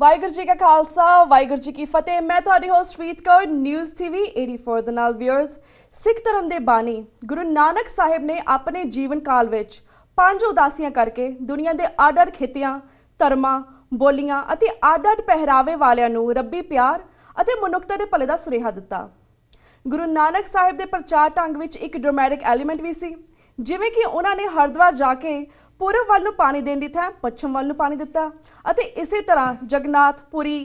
ਵਾਹਿਗੁਰੂ ਜੀ ਕਾ ਖਾਲਸਾ ਵਾਹਿਗੁਰੂ ਜੀ ਕੀ ਫਤਿਹ। ਮੈਂ ਤੁਹਾਡੀ ਹੋਸਟ ਰੀਤ ਕੌਰ ਨਿਊਜ਼ ਟੀਵੀ 84 ਦੇ ਨਾਲ ਵਿਅਰਸ। ਸਿੱਖ ਧਰਮ ਦੇ ਬਾਣੀ ਗੁਰੂ ਨਾਨਕ ਸਾਹਿਬ ਨੇ ਆਪਣੇ ਜੀਵਨ ਕਾਲ ਵਿੱਚ 5 ਉਦਾਸੀਆਂ ਕਰਕੇ ਦੁਨੀਆ ਦੇ ਅੱਡ-ਅੱਡ ਖਿੱਤਿਆਂ, ਧਰਮਾਂ, ਬੋਲੀਆਂ ਅਤੇ ਅੱਡ-ਅੱਡ ਪਹਿਰਾਵੇ ਵਾਲਿਆਂ ਨੂੰ ਰੱਬੀ ਪਿਆਰ ਅਤੇ ਮਨੁੱਖਤਾ ਦੇ ਭਲੇ ਦਾ ਸੁਨੇਹਾ ਦਿੱਤਾ। ਗੁਰੂ ਨਾਨਕ ਸਾਹਿਬ ਦੇ ਪ੍ਰਚਾਰ ਢੰਗ ਵਿੱਚ ਇੱਕ ਡਰਾਮੈਟਿਕ ਐਲੀਮੈਂਟ ਵੀ ਸੀ, ਜਿਵੇਂ ਕਿ ਉਹਨਾਂ ਨੇ ਹਰਿਦੁਆਰ ਜਾ ਕੇ पूरब वाल नूं पानी देने की थां पश्चिम वाल नूं पानी दिता अते इसे तरह जगन्नाथपुरी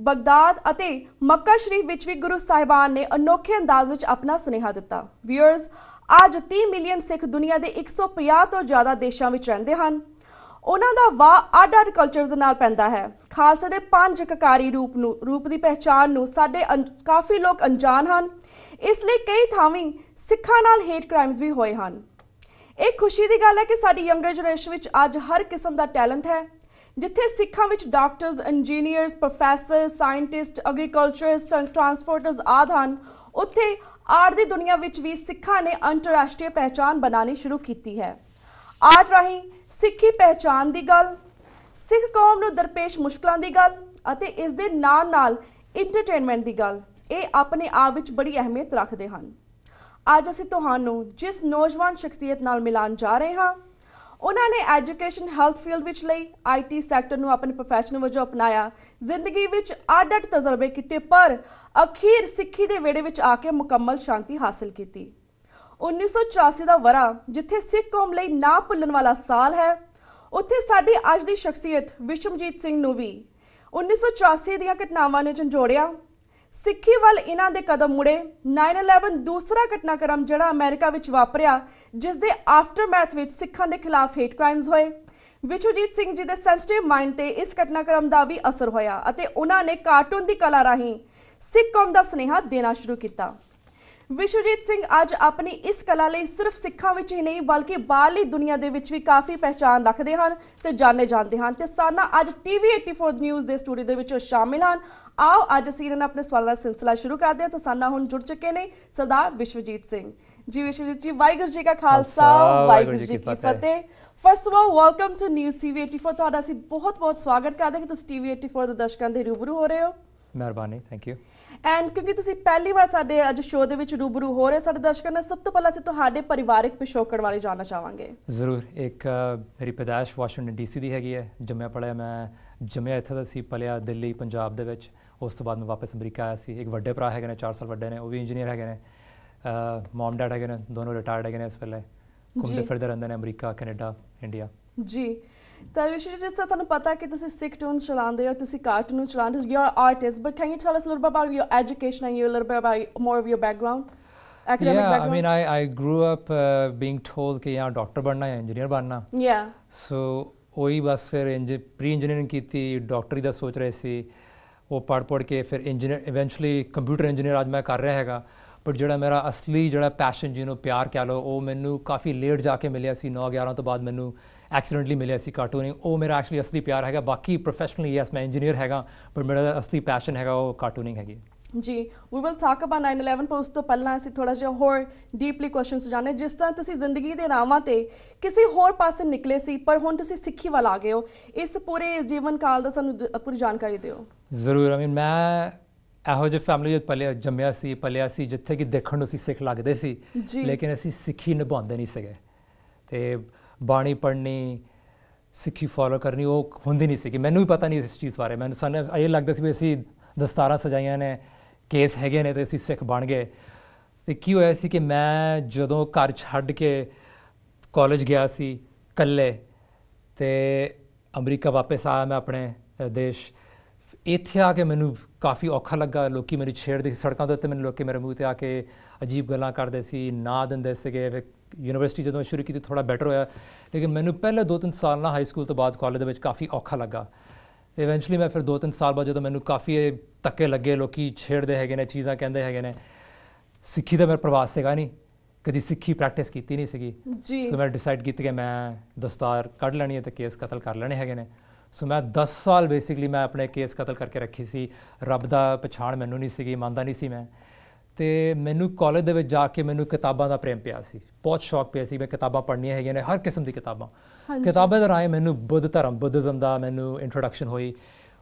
बगदाद अते मक्का शरीफ विच भी गुरु साहिबान ने अनोखे अंदाज विच अपना सुनेहा दिता। व्यूअर्स, आज 30 मिलियन सिख दुनिया के 150 तो ज़्यादा देशों में रहिंदे हन। उन्हां दा वाह अड-अड कल्चर्स नाल पैंदा है। खालसे दे 5 ककारी रूप की पहचान नूं साडे काफ़ी लोग अनजान हन। इसलिए कई थावीं सिखां नाल हेट क्राइम्स भी होए हन। एक खुशी की गल है कि साडी यंगर जनरेशन विच अज हर किस्म का टैलेंट है। जिथे सिखां विच doctors, engineers, professor, scientist, agriculturist, transporters आदि हैं, उत्थे आर्ट की दुनिया विच भी सिखां ने अंतरराष्ट्रीय पहचान बनानी शुरू की है। आर्ट राही सिखी पहचान की गल, सिख कौम नूं दरपेश मुश्किलों की गल अते इस दे नाल इंटरटेनमेंट की गल, ये अपने आप विच बड़ी अहमियत रखते हैं। ਅੱਜ ਅਸੀਂ ਤੁਹਾਨੂੰ जिस नौजवान शख्सियत नाल मिलान जा रहे हैं, उन्होंने एजुकेशन हैल्थ फील्ड विच लई IT सैक्टर नूं अपने प्रोफैशन वजों अपनाया, जिंदगी विच अड-अड तजर्बे किए, पर अखीर सिक्खी दे वेड़े विच आके मुकम्मल शांति हासिल की। 1984 का वरा जिथे सिख कौम लई ना भुल्लण वाला साल है, उत्थे साडी अज दी शख्सियत विशमजीत सिंह नूं भी 1984 दीआं घटनावां ने झंजोड़िया। सिक्खी वाल इन्हां दे कदम मुड़े। 9/11 दूसरा घटनाक्रम जिहड़ा अमेरिका विच वापरिया, जिस दे आफ्टरमैथ विच सिखां दे खिलाफ हेट क्राइम्स होए। विशवजीत सिंह जी दे सेंसिटिव माइंड ते इस घटनाक्रम का भी असर होया अते उन्हां ने कार्टून की कला राहीं सिख कौम का सुनेहा देना शुरू किया। विशवजीत सिंह अज अपनी इस कला लई सिर्फ सिखां विच ही नहीं बल्कि बाहरली दुनिया दे विच भी काफ़ी पहचान रखते हैं ते जाने जाते हैं। ते साडा अज TV 84 न्यूज़ के स्टूडियो दे विच शामिल हैं। आओ अज असीं इन्हां अपने सवालों का सिलसिला शुरू करते हैं। तो साडा हुण जुड़ चुके हैं सरदार विशवजीत सिंह जी। विशवजीत जी, वाहिगुरू जी का खालसा वाहिगुरू जी की फतेह। First of all welcome to news TV 84। तुहाडा असीं बहुत बहुत स्वागत करते हैं कि तुसीं TV 84 ਦੇ ਦਰਸ਼ਕਾਂ ਦੇ रूबरू हो रहे हो। ਮਿਹਰਬਾਨੀ, थैंक यू। एंड क्योंकि तुसीं पहली बार साडे अज शो दे विच रूबरू हो रहे, साडे दर्शकों ने सब तो पहला असीं तुहाडे परिवारिक पिछोकड़ बारे जानना चाहांगे। ਜ਼ਰੂਰ। एक मेरी पैदाइश वाशिंगटन DC ਦੀ ਹੈਗੀ ਹੈ। ਜੰਮਿਆ ਪਲਿਆ ਮੈਂ ਜੰਮਿਆ ਇੱਥੇ ਦਾ ਸੀ, ਪਲਿਆ ਦਿੱਲੀ ਪੰਜਾਬ ਦੇ ਵਿੱਚ। ਉਸ ਤੋਂ ਬਾਅਦ ਮੈਂ ਵਾਪਸ ਅਮਰੀਕਾ ਆਇਆ ਸੀ। ਇੱਕ ਵੱਡੇ ਭਰਾ ਹੈਗੇ ਨੇ, 4 ਸਾਲ ਵੱਡੇ ਨੇ, ਉਹ ਵੀ ਇੰਜੀਨੀਅਰ ਹੈਗੇ ਨੇ। ਮਮ ਡੈਡ ਹੈਗੇ ਨੇ, ਦੋਨੋਂ ਰਿਟਾਇਰਡ ਹੈਗੇ ਨੇ ਇਸ ਵੇਲੇ। ਘੁੰਮਦੇ ਫਿਰਦੇ ਰਹਿੰਦੇ ਨੇ ਅਮਰੀਕਾ, ਕੈਨੇਡਾ, ਇੰਡੀਆ ਜੀ। ਤਾਂ ਵਿਸ਼ਵ ਜਿਸ ਤਰ੍ਹਾਂ ਸਾਨੂੰ ਪਤਾ ਕਿ ਤੁਸੀਂ ਸਿੱਖ ਟੂਨਸ ਚਲਾਉਂਦੇ ਹੋ, ਤੁਸੀਂ ਕਾਰਟੂਨ ਚਲਾਉਂਦੇ ਹੋ, you are artist, but can you tell us little bit about your education and little bit about more of your background, academic background? I mean, I grew up being told कि यहाँ doctor बनना है, engineer बनना। So वही बस फिर pre engineering की थी, डॉक्टरी का सोच रहे सी। वो पढ़ के फिर इंजीनियर, इवेंचुअली कंप्यूटर इंजीनियर आज मैं कर रहा हैगा। बट जो मेरा असली जो पैशन, जिन्हों प्यार कह लो, वो मैनू काफ़ी लेट जाके मिले सी। 9-11 तो बाद मैनू एक्सीडेंटली मिले सी कार्टूनिंग। वो मेरा एक्चुअली असली प्यार हैगा। बाकी प्रोफेशनली यस मैं इंजीनियर हैगा, बट मेरा असली पैशन हैगा वो कार्टूनिंग हैगी जी। वी विल टॉक अबाउट 9/11, पर उस तो पहला ਅਸੀਂ थोड़ा ਜਿਹਾ ਹੋਰ ਡੀਪਲੀ ਕੁਐਸਚਨਸ ਜਾਣੇ। ਜਿਸ ਤਰ੍ਹਾਂ ਤੁਸੀਂ ਜ਼ਿੰਦਗੀ ਦੇ ਰਾਹਾਂ ਤੇ ਕਿਸੇ ਹੋਰ ਪਾਸੇ ਨਿਕਲੇ ਸੀ, ਪਰ ਹੁਣ ਤੁਸੀਂ ਸਿੱਖੀ ਵੱਲ ਆ ਗਏ ਹੋ, ਇਸ ਪੂਰੇ ਜੀਵਨ ਕਾਲ ਦਾ ਸਾਨੂੰ ਪੂਰੀ ਜਾਣਕਾਰੀ ਦਿਓ। ਜ਼ਰੂਰ। I mean, ਮੈਂ ਇਹੋ ਜਿਹੀ ਫੈਮਿਲੀ ਵਿੱਚ ਜੰਮਿਆ ਸੀ, ਪਲਿਆ ਸੀ, ਜਿੱਥੇ ਕਿ ਦੇਖਣ ਨੂੰ ਅਸੀਂ ਸਿੱਖ ਲੱਗਦੇ ਸੀ, ਲੇਕਿਨ ਅਸੀਂ ਸਿੱਖੀ ਨਿਭਾਉਂਦੇ ਨਹੀਂ ਸੀਗੇ। ਅਤੇ ਬਾਣੀ ਪੜ੍ਹਨੀ, ਸਿੱਖੀ ਫੋਲੋ ਕਰਨੀ ਉਹ ਹੁੰਦੀ ਨਹੀਂ ਸੀ। ਮੈਨੂੰ ਵੀ ਪਤਾ ਨਹੀਂ ਇਸ ਚੀਜ਼ ਬਾਰੇ। ਸਾਨੂੰ ਇਹ ਲੱਗਦਾ ਸੀ ਵੀ ਅਸੀਂ ਦਸਤਾਰਾਂ ਸਜਾਈਆਂ ਨੇ, ਕੇਸ ਹੈਗੇ ਨੇ, ਅਤੇ ਅਸੀਂ ਸਿੱਖ ਬਣ ਗਏ। ਅਤੇ ਕੀ ਹੋਇਆ ਸੀ ਕਿ ਮੈਂ ਜਦੋਂ ਘਰ ਛੱਡ ਕੇ ਕਾਲਜ ਗਿਆ ਸੀ ਇਕੱਲੇ, ਅਤੇ ਅਮਰੀਕਾ ਵਾਪਸ ਆਇਆ ਮੈਂ ਆਪਣੇ ਦੇਸ਼। ਇੱਥੇ ਆ ਕੇ ਮੈਨੂੰ ਕਾਫੀ ਔਖਾ ਲੱਗਾ। ਲੋਕ ਮੈਨੂੰ ਛੇੜਦੇ ਸੀ ਸੜਕਾਂ ਦੇ ਉੱਤੇ, ਮੈਨੂੰ ਲੋਕ ਮੇਰੇ ਮੂੰਹ 'ਤੇ ਆ ਕੇ ਅਜੀਬ ਗੱਲਾਂ ਕਰਦੇ ਸੀ, ਨਾ ਦਿੰਦੇ ਸੀਗੇ। ਫਿਰ ਯੂਨੀਵਰਸਿਟੀ ਜਦੋਂ ਸ਼ੁਰੂ ਕੀਤੀ ਥੋੜ੍ਹਾ ਬੈਟਰ ਹੋਇਆ, ਲੇਕਿਨ ਮੈਨੂੰ ਪਹਿਲੇ 2-3 ਸਾਲ ਨਾ ਹਾਈ ਸਕੂਲ ਤੋਂ ਬਾਅਦ ਕਾਲਜ ਦੇ ਵਿੱਚ ਕਾਫੀ ਔਖਾ ਲੱਗਾ। ਇਵੈਂਚੁਅਲੀ ਮੈਂ ਫਿਰ 2-3 ਸਾਲ ਬਾਅਦ ਜਦੋਂ ਮੈਨੂੰ ਕਾਫੀ ਧੱਕੇ ਲੱਗੇ, ਲੋਕ ਛੇੜਦੇ ਹੈਗੇ ਨੇ, ਚੀਜ਼ਾਂ ਕਹਿੰਦੇ ਹੈਗੇ ਨੇ, ਸਿੱਖੀ ਦਾ ਮੇਰਾ ਪ੍ਰਵਾਸ ਸੀਗਾ ਨਹੀਂ, ਕਦੀ ਸਿੱਖੀ ਪ੍ਰੈਕਟਿਸ ਕੀਤੀ ਨਹੀਂ ਸੀਗੀ। ਸੋ ਮੈਂ ਡਿਸਾਈਡ ਕੀਤੀ ਕਿ ਮੈਂ ਦਸਤਾਰ ਕੱਢ ਲੈਣੀ ਹੈ ਅਤੇ ਕੇਸ ਕਤਲ ਕਰ ਲੈਣੇ ਹੈਗੇ ਨੇ। ਸੋ ਮੈਂ 10 ਸਾਲ ਬੇਸਿਕਲੀ ਮੈਂ ਆਪਣੇ ਕੇਸ ਕਤਲ ਕਰਕੇ ਰੱਖੀ ਸੀ। ਰੱਬ ਦਾ ਪਛਾਣ ਮੈਨੂੰ ਨਹੀਂ ਸੀਗੀ, ਮੰਨਦਾ ਨਹੀਂ ਸੀ ਮੈਂ। ਤੇ ਮੈਨੂੰ ਕਾਲਜ ਦੇ ਵਿੱਚ ਜਾ ਕੇ ਮੈਨੂੰ ਕਿਤਾਬਾਂ ਦਾ ਪ੍ਰੇਮ ਪਿਆ ਸੀ, ਬਹੁਤ ਸ਼ੌਕ ਪਿਆ ਸੀ ਮੈਂ ਕਿਤਾਬਾਂ ਪੜ੍ਹਨੀਆਂ ਹੈਗੀਆਂ ਨੇ, ਹਰ ਕਿਸਮ ਦੀ ਕਿਤਾਬਾਂ। ਕਿਤਾਬਾਂ ਦੇ ਰਾਹੀਂ ਮੈਨੂੰ ਬੁੱਧਿਜ਼ਮ ਦਾ ਮੈਨੂੰ ਇੰਟਰੋਡਕਸ਼ਨ ਹੋਈ।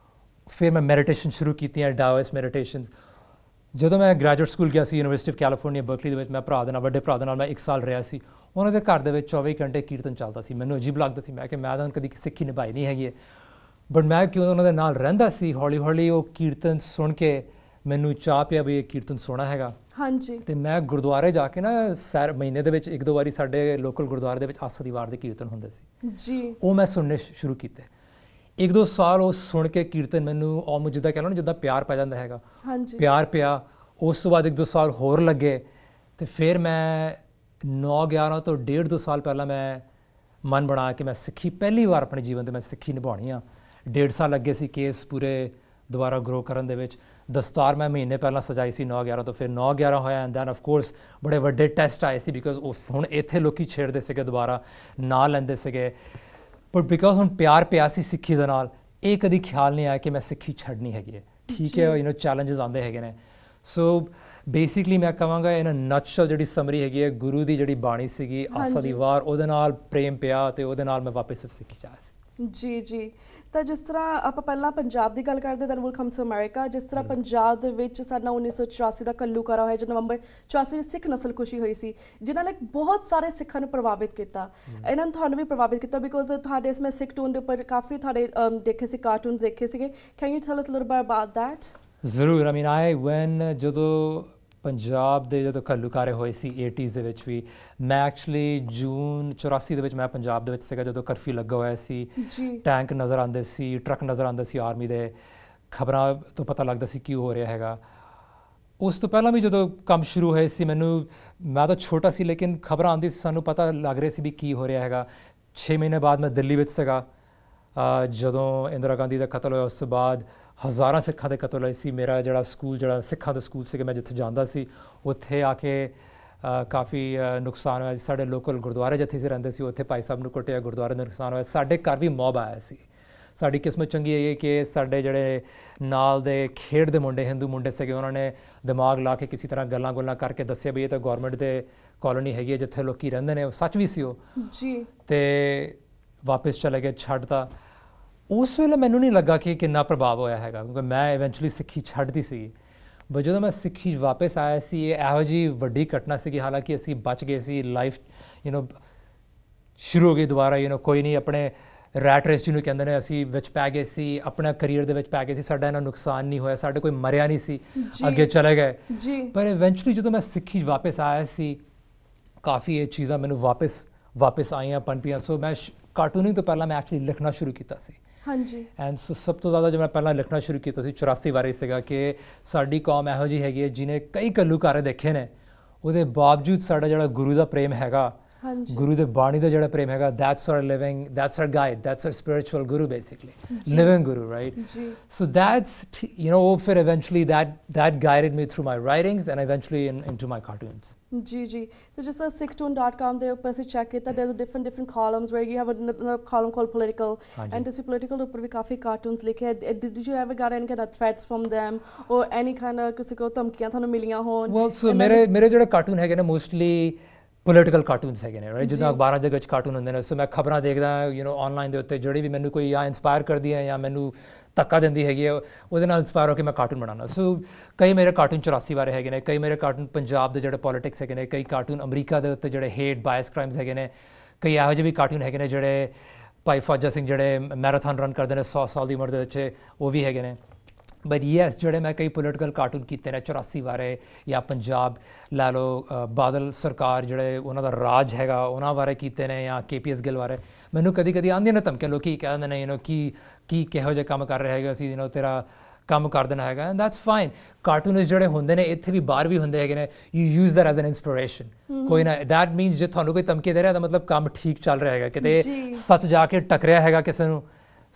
ਫਿਰ ਮੈਂ ਮੈਡੀਟੇਸ਼ਨ ਸ਼ੁਰੂ ਕੀਤੀਆਂ, ਡਾਓਇਸਟ ਮੈਡੀਟੇਸ਼ਨਸ। ਜਦੋਂ ਮੈਂ ਗ੍ਰੈਜੂਏਟ ਸਕੂਲ ਗਿਆ ਸੀ ਯੂਨੀਵਰਸਿਟੀ ਆਫ ਕੈਲੀਫੋਰਨੀਆ ਬਰਕਲੀ ਦੇ ਵਿੱਚ, ਮੈਂ ਵੱਡੇ ਭਰਾ ਦੇ ਨਾਲ ਮੈਂ 1 ਸਾਲ ਰਿਹਾ ਸੀ। ਉਹਨਾਂ ਦੇ ਘਰ ਦੇ ਵਿੱਚ 24 ਘੰਟੇ ਕੀਰਤਨ ਚੱਲਦਾ ਸੀ। ਮੈਨੂੰ ਅਜੀਬ ਲੱਗਦਾ ਸੀ, ਮੈਂ ਕਿ ਮੈਂ ਤਾਂ ਕਦੀ ਸਿੱਖੀ ਨਿਭਾਈ ਨਹੀਂ ਹੈਗੀ ਹੈ, ਬਟ ਮੈਂ ਕਿਉਂ ਉਹਨਾਂ ਦੇ ਨਾਲ ਰਹਿੰਦਾ ਸੀ, ਹੌਲੀ ਹੌਲੀ ਉਹ ਕੀਰਤਨ ਸੁਣ ਕੇ ਮੈਨੂੰ ਚਾਹ ਪਿਆ ਵੀ ਇਹ ਕੀਰਤਨ ਸੁਣਨਾ ਹੈਗਾ। ਹਾਂਜੀ। ਤੇ ਮੈਂ ਗੁਰਦੁਆਰੇ ਜਾ ਕੇ ਨਾ ਮਹੀਨੇ ਦੇ ਵਿੱਚ 1-2 ਵਾਰੀ ਸਾਡੇ ਲੋਕਲ ਗੁਰਦੁਆਰੇ ਦੇ ਵਿੱਚ ਆਸਾ-ਦੀ-ਵਾਰ ਦੇ ਕੀਰਤਨ ਹੁੰਦੇ ਸੀ ਜੀ, ਉਹ ਮੈਂ ਸੁਣਨੇ ਸ਼ੁਰੂ ਕੀਤੇ। 1-2 ਸਾਲ ਉਹ ਸੁਣ ਕੇ ਕੀਰਤਨ ਮੈਨੂੰ ਆਲਮੋਸਟ ਜਿੱਦਾਂ ਕਹਿ ਲਓ ਨਾ, ਜਿੱਦਾਂ ਪਿਆਰ ਪੈ ਜਾਂਦਾ ਹੈਗਾ, ਪਿਆਰ ਪਿਆ। ਉਸ ਤੋਂ ਬਾਅਦ 1-2 ਸਾਲ ਹੋਰ ਲੱਗੇ ਤੇ ਫਿਰ ਮੈਂ 9-11 ਤੋਂ 1.5-2 ਸਾਲ ਪਹਿਲਾਂ ਮੈਂ ਮਨ ਬਣਾ ਕੇ ਮੈਂ ਸਿੱਖੀ ਪਹਿਲੀ ਵਾਰ ਆਪਣੇ ਜੀਵਨ ਦੇ ਮੈਂ ਸਿੱਖੀ ਨਿਭਾਉਣੀ ਆ। 1.5 ਸਾਲ ਲੱਗੇ ਸੀ ਕੇਸ ਪੂਰੇ ਦੁਬਾਰਾ ਗਰੋ ਕਰਨ ਦੇ ਵਿੱਚ। ਦਸਤਾਰ ਮੈਂ ਮਹੀਨੇ ਪਹਿਲਾਂ ਸਜਾਈ ਸੀ 9-11 ਤੋਂ, ਫਿਰ 9-11 ਹੋਇਆ ਐਂਡ ਦੈਨ ਆਫ ਕੋਰਸ ਬੜੇ ਵੱਡੇ ਟੈਸਟ ਆਏ ਸੀ, ਬਿਕਾਜ਼ ਉਹ ਹੁਣ ਇੱਥੇ ਲੋਕੀ ਛੇੜਦੇ ਸੀਗੇ, ਦੁਬਾਰਾ ਨਾਂ ਲੈਂਦੇ ਸੀਗੇ। ਬਟ ਬਿਕਾਜ਼ ਹੁਣ ਪਿਆਰ ਪਿਆ ਸੀ ਸਿੱਖੀ ਦੇ ਨਾਲ, ਇਹ ਕਦੀ ਖਿਆਲ ਨਹੀਂ ਆਇਆ ਕਿ ਮੈਂ ਸਿੱਖੀ ਛੱਡਣੀ ਹੈਗੀ ਹੈ। ਠੀਕ ਹੈ, ਚੈਲੰਜਸ ਆਉਂਦੇ ਹੈਗੇ ਨੇ। ਸੋ ਬੇਸਿਕਲੀ ਮੈਂ ਕਹਾਂਗਾ ਇਨ ਅ ਨਟਸ਼ਲ ਜਿਹੜੀ ਸਮਰੀ ਹੈਗੀ ਹੈ, ਗੁਰੂ ਦੀ ਜਿਹੜੀ ਬਾਣੀ ਸੀਗੀ ਆਸਾ-ਦੀ-ਵਾਰ, ਉਹਦੇ ਨਾਲ ਪ੍ਰੇਮ ਪਿਆ ਤੇ ਉਹਦੇ ਨਾਲ ਮੈਂ ਵਾਪਸ ਸਿੱਖੀ ਚਾਹਿਆ ਸੀ। ਜੀ ਜੀ। ਤਾਂ ਜਿਸ ਤਰ੍ਹਾਂ ਆਪਾਂ ਪਹਿਲਾਂ ਪੰਜਾਬ ਦੀ ਗੱਲ ਕਰਦੇ, then will come to America. ਜਿਸ ਤਰ੍ਹਾਂ ਪੰਜਾਬ ਦੇ ਵਿੱਚ ਸਾਡਾ 1984 ਦਾ ਘੱਲੂਘਾਰਾ ਹੋਇਆ, ਜੋ ਨਵੰਬਰ 84 ਵਿੱਚ ਸਿੱਖ ਨਸਲਕੁਸ਼ੀ ਹੋਈ ਸੀ, ਜਿਨ੍ਹਾਂ ਨੇ ਬਹੁਤ ਸਾਰੇ ਸਿੱਖਾਂ ਨੂੰ ਪ੍ਰਭਾਵਿਤ ਕੀਤਾ। ਇਹਨਾਂ ਨੇ ਤੁਹਾਨੂੰ ਵੀ ਪ੍ਰਭਾਵਿਤ ਕੀਤਾ, ਬਿਕੋਜ਼ ਤੁਹਾਡੇ ਇਸ ਮੈਂ ਸਿੱਖ ਟੂਨ ਦੇ ਉੱਪਰ ਕਾਫੀ ਤੁਹਾਡੇ ਦੇਖੇ ਸੀ, ਕਾਰਟੂਨਸ ਦੇਖੇ ਸੀਗੇ। Can you tell us little bit about that? ਜ਼ਰੂਰ। ਆਈ ਮੀਨ ਵੈਨ ਜਦੋਂ ਪੰਜਾਬ ਦੇ ਜਦੋਂ ਘੱਲੂਘਾਰੇ ਹੋਏ ਸੀ 80s ਦੇ ਵਿੱਚ ਵੀ, ਮੈਂ ਐਕਚੁਅਲੀ ਜੂਨ 84 ਦੇ ਵਿੱਚ ਮੈਂ ਪੰਜਾਬ ਦੇ ਵਿੱਚ ਸੀਗਾ, ਜਦੋਂ ਕਰਫਿਊ ਲੱਗਾ ਹੋਇਆ ਸੀ। ਟੈਂਕ ਨਜ਼ਰ ਆਉਂਦੇ ਸੀ, ਟਰੱਕ ਨਜ਼ਰ ਆਉਂਦੇ ਸੀ ਆਰਮੀ ਦੇ, ਖਬਰਾਂ ਤੋਂ ਪਤਾ ਲੱਗਦਾ ਸੀ ਕੀ ਹੋ ਰਿਹਾ ਹੈਗਾ। ਉਸ ਤੋਂ ਪਹਿਲਾਂ ਵੀ ਜਦੋਂ ਕੰਮ ਸ਼ੁਰੂ ਹੋਏ ਸੀ, ਮੈਂ ਤਾਂ ਛੋਟਾ ਸੀ ਲੇਕਿਨ ਖਬਰਾਂ ਆਉਂਦੀ ਸੀ, ਸਾਨੂੰ ਪਤਾ ਲੱਗ ਰਿਹਾ ਸੀ ਵੀ ਕੀ ਹੋ ਰਿਹਾ ਹੈਗਾ। 6 ਮਹੀਨੇ ਬਾਅਦ ਮੈਂ ਦਿੱਲੀ ਵਿੱਚ ਸੀਗਾ ਜਦੋਂ ਇੰਦਰਾ ਗਾਂਧੀ ਦਾ ਕਤਲ ਹੋਇਆ। ਉਸ ਤੋਂ ਬਾਅਦ ਹਜ਼ਾਰਾਂ ਸਿੱਖਾਂ ਦੇ ਕਤਲ ਹੋਏ ਸੀ। ਮੇਰਾ ਜਿਹੜਾ ਸਕੂਲ, ਜਿਹੜਾ ਸਿੱਖਾਂ ਦਾ ਸਕੂਲ ਸੀਗਾ, ਮੈਂ ਜਿੱਥੇ ਜਾਂਦਾ ਸੀ, ਉੱਥੇ ਆ ਕੇ ਕਾਫੀ ਨੁਕਸਾਨ ਹੋਇਆ ਸੀ। ਸਾਡੇ ਲੋਕਲ ਗੁਰਦੁਆਰੇ ਜਿੱਥੇ ਅਸੀਂ ਰਹਿੰਦੇ ਸੀ, ਉੱਥੇ ਭਾਈ ਸਾਹਿਬ ਨੂੰ ਕੁੱਟਿਆ, ਗੁਰਦੁਆਰੇ ਦਾ ਨੁਕਸਾਨ ਹੋਇਆ। ਸਾਡੇ ਘਰ ਵੀ ਮੌਬ ਆਇਆ ਸੀ। ਸਾਡੀ ਕਿਸਮਤ ਚੰਗੀ ਹੈ ਕਿ ਸਾਡੇ ਜਿਹੜੇ ਨਾਲ ਦੇ ਖੇਡ ਦੇ ਮੁੰਡੇ, ਹਿੰਦੂ ਮੁੰਡੇ ਸੀਗੇ, ਉਹਨਾਂ ਨੇ ਦਿਮਾਗ ਲਾ ਕੇ ਕਿਸੇ ਤਰ੍ਹਾਂ ਗੱਲਾਂ ਕਰਕੇ ਦੱਸਿਆ ਵੀ ਇਹ ਤਾਂ ਗੌਰਮੈਂਟ ਦੇ ਕਾਲੋਨੀ ਹੈਗੀ ਹੈ ਜਿੱਥੇ ਲੋਕੀ ਰਹਿੰਦੇ ਨੇ। ਸੱਚ ਵੀ ਸੀ ਉਹ ਜੀ। ਤੇ ਵਾਪਸ ਚਲੇ ਗਏ, ਛੱਡਤਾ। ਉਸ ਵੇਲੇ ਮੈਨੂੰ ਨਹੀਂ ਲੱਗਾ ਕਿ ਕਿੰਨਾ ਪ੍ਰਭਾਵ ਹੋਇਆ ਹੈਗਾ, ਕਿਉਂਕਿ ਮੈਂ ਇਵੈਂਚੁਅਲੀ ਸਿੱਖੀ ਛੱਡਦੀ ਸੀ। ਬਟ ਜਦੋਂ ਮੈਂ ਸਿੱਖੀ ਵਾਪਸ ਆਇਆ ਸੀ, ਇਹ ਇਹੋ ਜਿਹੀ ਵੱਡੀ ਘਟਨਾ ਸੀਗੀ। ਹਾਲਾਂਕਿ ਅਸੀਂ ਬਚ ਗਏ ਸੀ, ਲਾਈਫ ਸ਼ੁਰੂ ਹੋ ਗਈ ਦੁਬਾਰਾ। ਕੋਈ ਨਹੀਂ, ਆਪਣੇ ਰੈਟ ਰੇਸ ਜਿਹਨੂੰ ਕਹਿੰਦੇ ਨੇ, ਅਸੀਂ ਵਿੱਚ ਪੈ ਗਏ ਸੀ, ਆਪਣਾ ਕਰੀਅਰ ਦੇ ਵਿੱਚ ਪੈ ਗਏ ਸੀ। ਸਾਡਾ ਇਹਨਾਂ ਨੁਕਸਾਨ ਨਹੀਂ ਹੋਇਆ, ਸਾਡੇ ਕੋਈ ਮਰਿਆ ਨਹੀਂ ਸੀ, ਅੱਗੇ ਚਲੇ ਗਏ ਜੀ। ਪਰ ਇਵੈਂਚੁਅਲੀ ਜਦੋਂ ਮੈਂ ਸਿੱਖੀ ਵਾਪਸ ਆਇਆ ਸੀ, ਕਾਫੀ ਇਹ ਚੀਜ਼ਾਂ ਮੈਨੂੰ ਵਾਪਸ ਆਈਆਂ, ਪਨਪੀਆਂ। ਸੋ ਮੈਂ ਕਾਰਟੂਨਿੰਗ ਤੋਂ ਪਹਿਲਾਂ ਮੈਂ ਐਕਚੁਅਲੀ ਲਿਖਣਾ ਸ਼ੁਰੂ ਕੀਤਾ ਸੀ। ਹਾਂਜੀ। ਐਂਡ ਸਭ ਤੋਂ ਜ਼ਿਆਦਾ ਜੋ ਮੈਂ ਪਹਿਲਾਂ ਲਿਖਣਾ ਸ਼ੁਰੂ ਕੀਤਾ ਸੀ 84 ਬਾਰੇ ਸੀਗਾ ਕਿ ਸਾਡੀ ਕੌਮ ਇਹੋ ਜਿਹੀ ਹੈਗੀ ਹੈ ਜਿਹਨੇ ਕਈ ਘੱਲੂਘਾਰੇ ਦੇਖੇ ਨੇ, ਉਹਦੇ ਬਾਵਜੂਦ ਸਾਡਾ ਜਿਹੜਾ ਗੁਰੂ ਦਾ ਪ੍ਰੇਮ ਹੈਗਾ, ਗੁਰੂ ਦੇ ਬਾਣੀ ਦਾ ਜਿਹੜਾ ਪ੍ਰੇਮ ਹੈਗਾ, that's our living, that's our guide, that's our spiritual guru basically, living guru, right? So that's, ਫਿਰ eventually that guided me through my writings and eventually into my cartoons. ਜੀ ਜੀ। ਤੇ ਜਿਸ ਤਰ੍ਹਾਂ sixtoon.com ਦੇ ਉੱਪਰ ਅਸੀਂ ਚੈੱਕ ਕੀਤਾ, there's different columns where you have a column called political, and ਤੁਸੀਂ political ਦੇ ਉੱਪਰ ਵੀ ਕਾਫੀ ਕਾਰਟੂਨਸ ਲਿਖੇ। Did you ever get any kind of threats from them or any kind of ਕਿਸੇ ਕੋਲ ਧਮਕੀਆਂ ਤੁਹਾਨੂੰ ਮਿਲੀਆਂ ਹੋਣ? Well, so ਮੇਰੇ ਜਿਹੜੇ ਕਾਰਟੂਨ ਹੈਗੇ ਨੇ ਮੋਸਟਲੀ ਪੋਲੀਟੀਕਲ ਕਾਰਟੂਨਸ ਹੈਗੇ ਨੇ, ਰਾਈਟ? ਜਿੱਦਾਂ ਅਖਬਾਰਾਂ ਦੇ ਵਿੱਚ ਕਾਰਟੂਨ ਹੁੰਦੇ ਨੇ। ਸੋ ਮੈਂ ਖਬਰਾਂ ਦੇਖਦਾ ਆਨਲਾਈਨ ਦੇ ਉੱਤੇ, ਜਿਹੜੀ ਵੀ ਮੈਨੂੰ ਕੋਈ ਜਾਂ ਇੰਸਪਾਇਰ ਕਰਦੀ ਹੈ ਜਾਂ ਮੈਨੂੰ ਧੱਕਾ ਦਿੰਦੀ ਹੈਗੀ ਹੈ, ਉਹਦੇ ਨਾਲ ਇੰਸਪਾਇਰ ਹੋ ਕੇ ਮੈਂ ਕਾਰਟੂਨ ਬਣਾਉਣਾ। ਸੋ ਕਈ ਮੇਰੇ ਕਾਰਟੂਨ 84 ਬਾਰੇ ਹੈਗੇ ਨੇ, ਕਈ ਮੇਰੇ ਕਾਰਟੂਨ ਪੰਜਾਬ ਦੇ ਜਿਹੜੇ ਪੋਲੀਟਿਕਸ ਹੈਗੇ ਨੇ, ਕਈ ਕਾਰਟੂਨ ਅਮਰੀਕਾ ਦੇ ਉੱਤੇ ਜਿਹੜੇ ਹੇਟ ਬਾਇਸ ਕ੍ਰਾਈਮਸ ਹੈਗੇ ਨੇ, ਕਈ ਇਹੋ ਜਿਹੇ ਵੀ ਕਾਰਟੂਨ ਹੈਗੇ ਨੇ ਜਿਹੜੇ ਭਾਈ ਫੌਜਾ ਸਿੰਘ ਜਿਹੜੇ ਮੈਰਾਥਨ ਰਨ ਕਰਦੇ ਨੇ 100 ਸਾਲ ਦੀ ਉਮਰ ਦੇ ਵਿੱਚ, ਉਹ ਵੀ ਹੈਗੇ ਨੇ। ਬਟ ਯੈਸ, ਜਿਹੜੇ ਮੈਂ ਕਈ ਪੋਲੀਟੀਕਲ ਕਾਰਟੂਨ ਕੀਤੇ ਨੇ 84 ਬਾਰੇ, ਜਾਂ ਪੰਜਾਬ ਲੈ ਲਓ, ਬਾਦਲ ਸਰਕਾਰ ਜਿਹੜੇ ਉਹਨਾਂ ਦਾ ਰਾਜ ਹੈਗਾ ਉਹਨਾਂ ਬਾਰੇ ਕੀਤੇ ਨੇ, ਜਾਂ KPS ਗਿੱਲ ਬਾਰੇ। ਮੈਨੂੰ ਕਦੀ ਆਉਂਦੀਆਂ ਨੇ ਧਮਕੀਆਂ, ਲੋਕੀ ਕਹਿ ਦਿੰਦੇ ਨੇ ਕੀ ਕਿਹੋ ਜਿਹੇ ਕੰਮ ਕਰ ਰਹੇ ਹੈਗੇ, ਅਸੀਂ ਤੇਰਾ ਕੰਮ ਕਰ ਦੇਣਾ ਹੈਗਾ। And that's fine. ਕਾਰਟੂਨਿਸਟ ਜਿਹੜੇ ਹੁੰਦੇ ਨੇ ਇੱਥੇ ਵੀ ਬਾਹਰ ਵੀ ਹੁੰਦੇ ਹੈਗੇ ਨੇ, you use that as an inspiration. ਕੋਈ ਨਾ, ਦੈਟ ਮੀਨਸ ਜੇ ਤੁਹਾਨੂੰ ਕੋਈ ਧਮਕੀ ਦੇ ਰਿਹਾ ਤਾਂ ਮਤਲਬ ਕੰਮ ਠੀਕ ਚੱਲ ਰਿਹਾ ਹੈਗਾ, ਕਿਤੇ ਸੱਚ ਜਾ ਕੇ ਟਕਰਿਆ ਹੈਗਾ ਕਿਸੇ ਨੂੰ।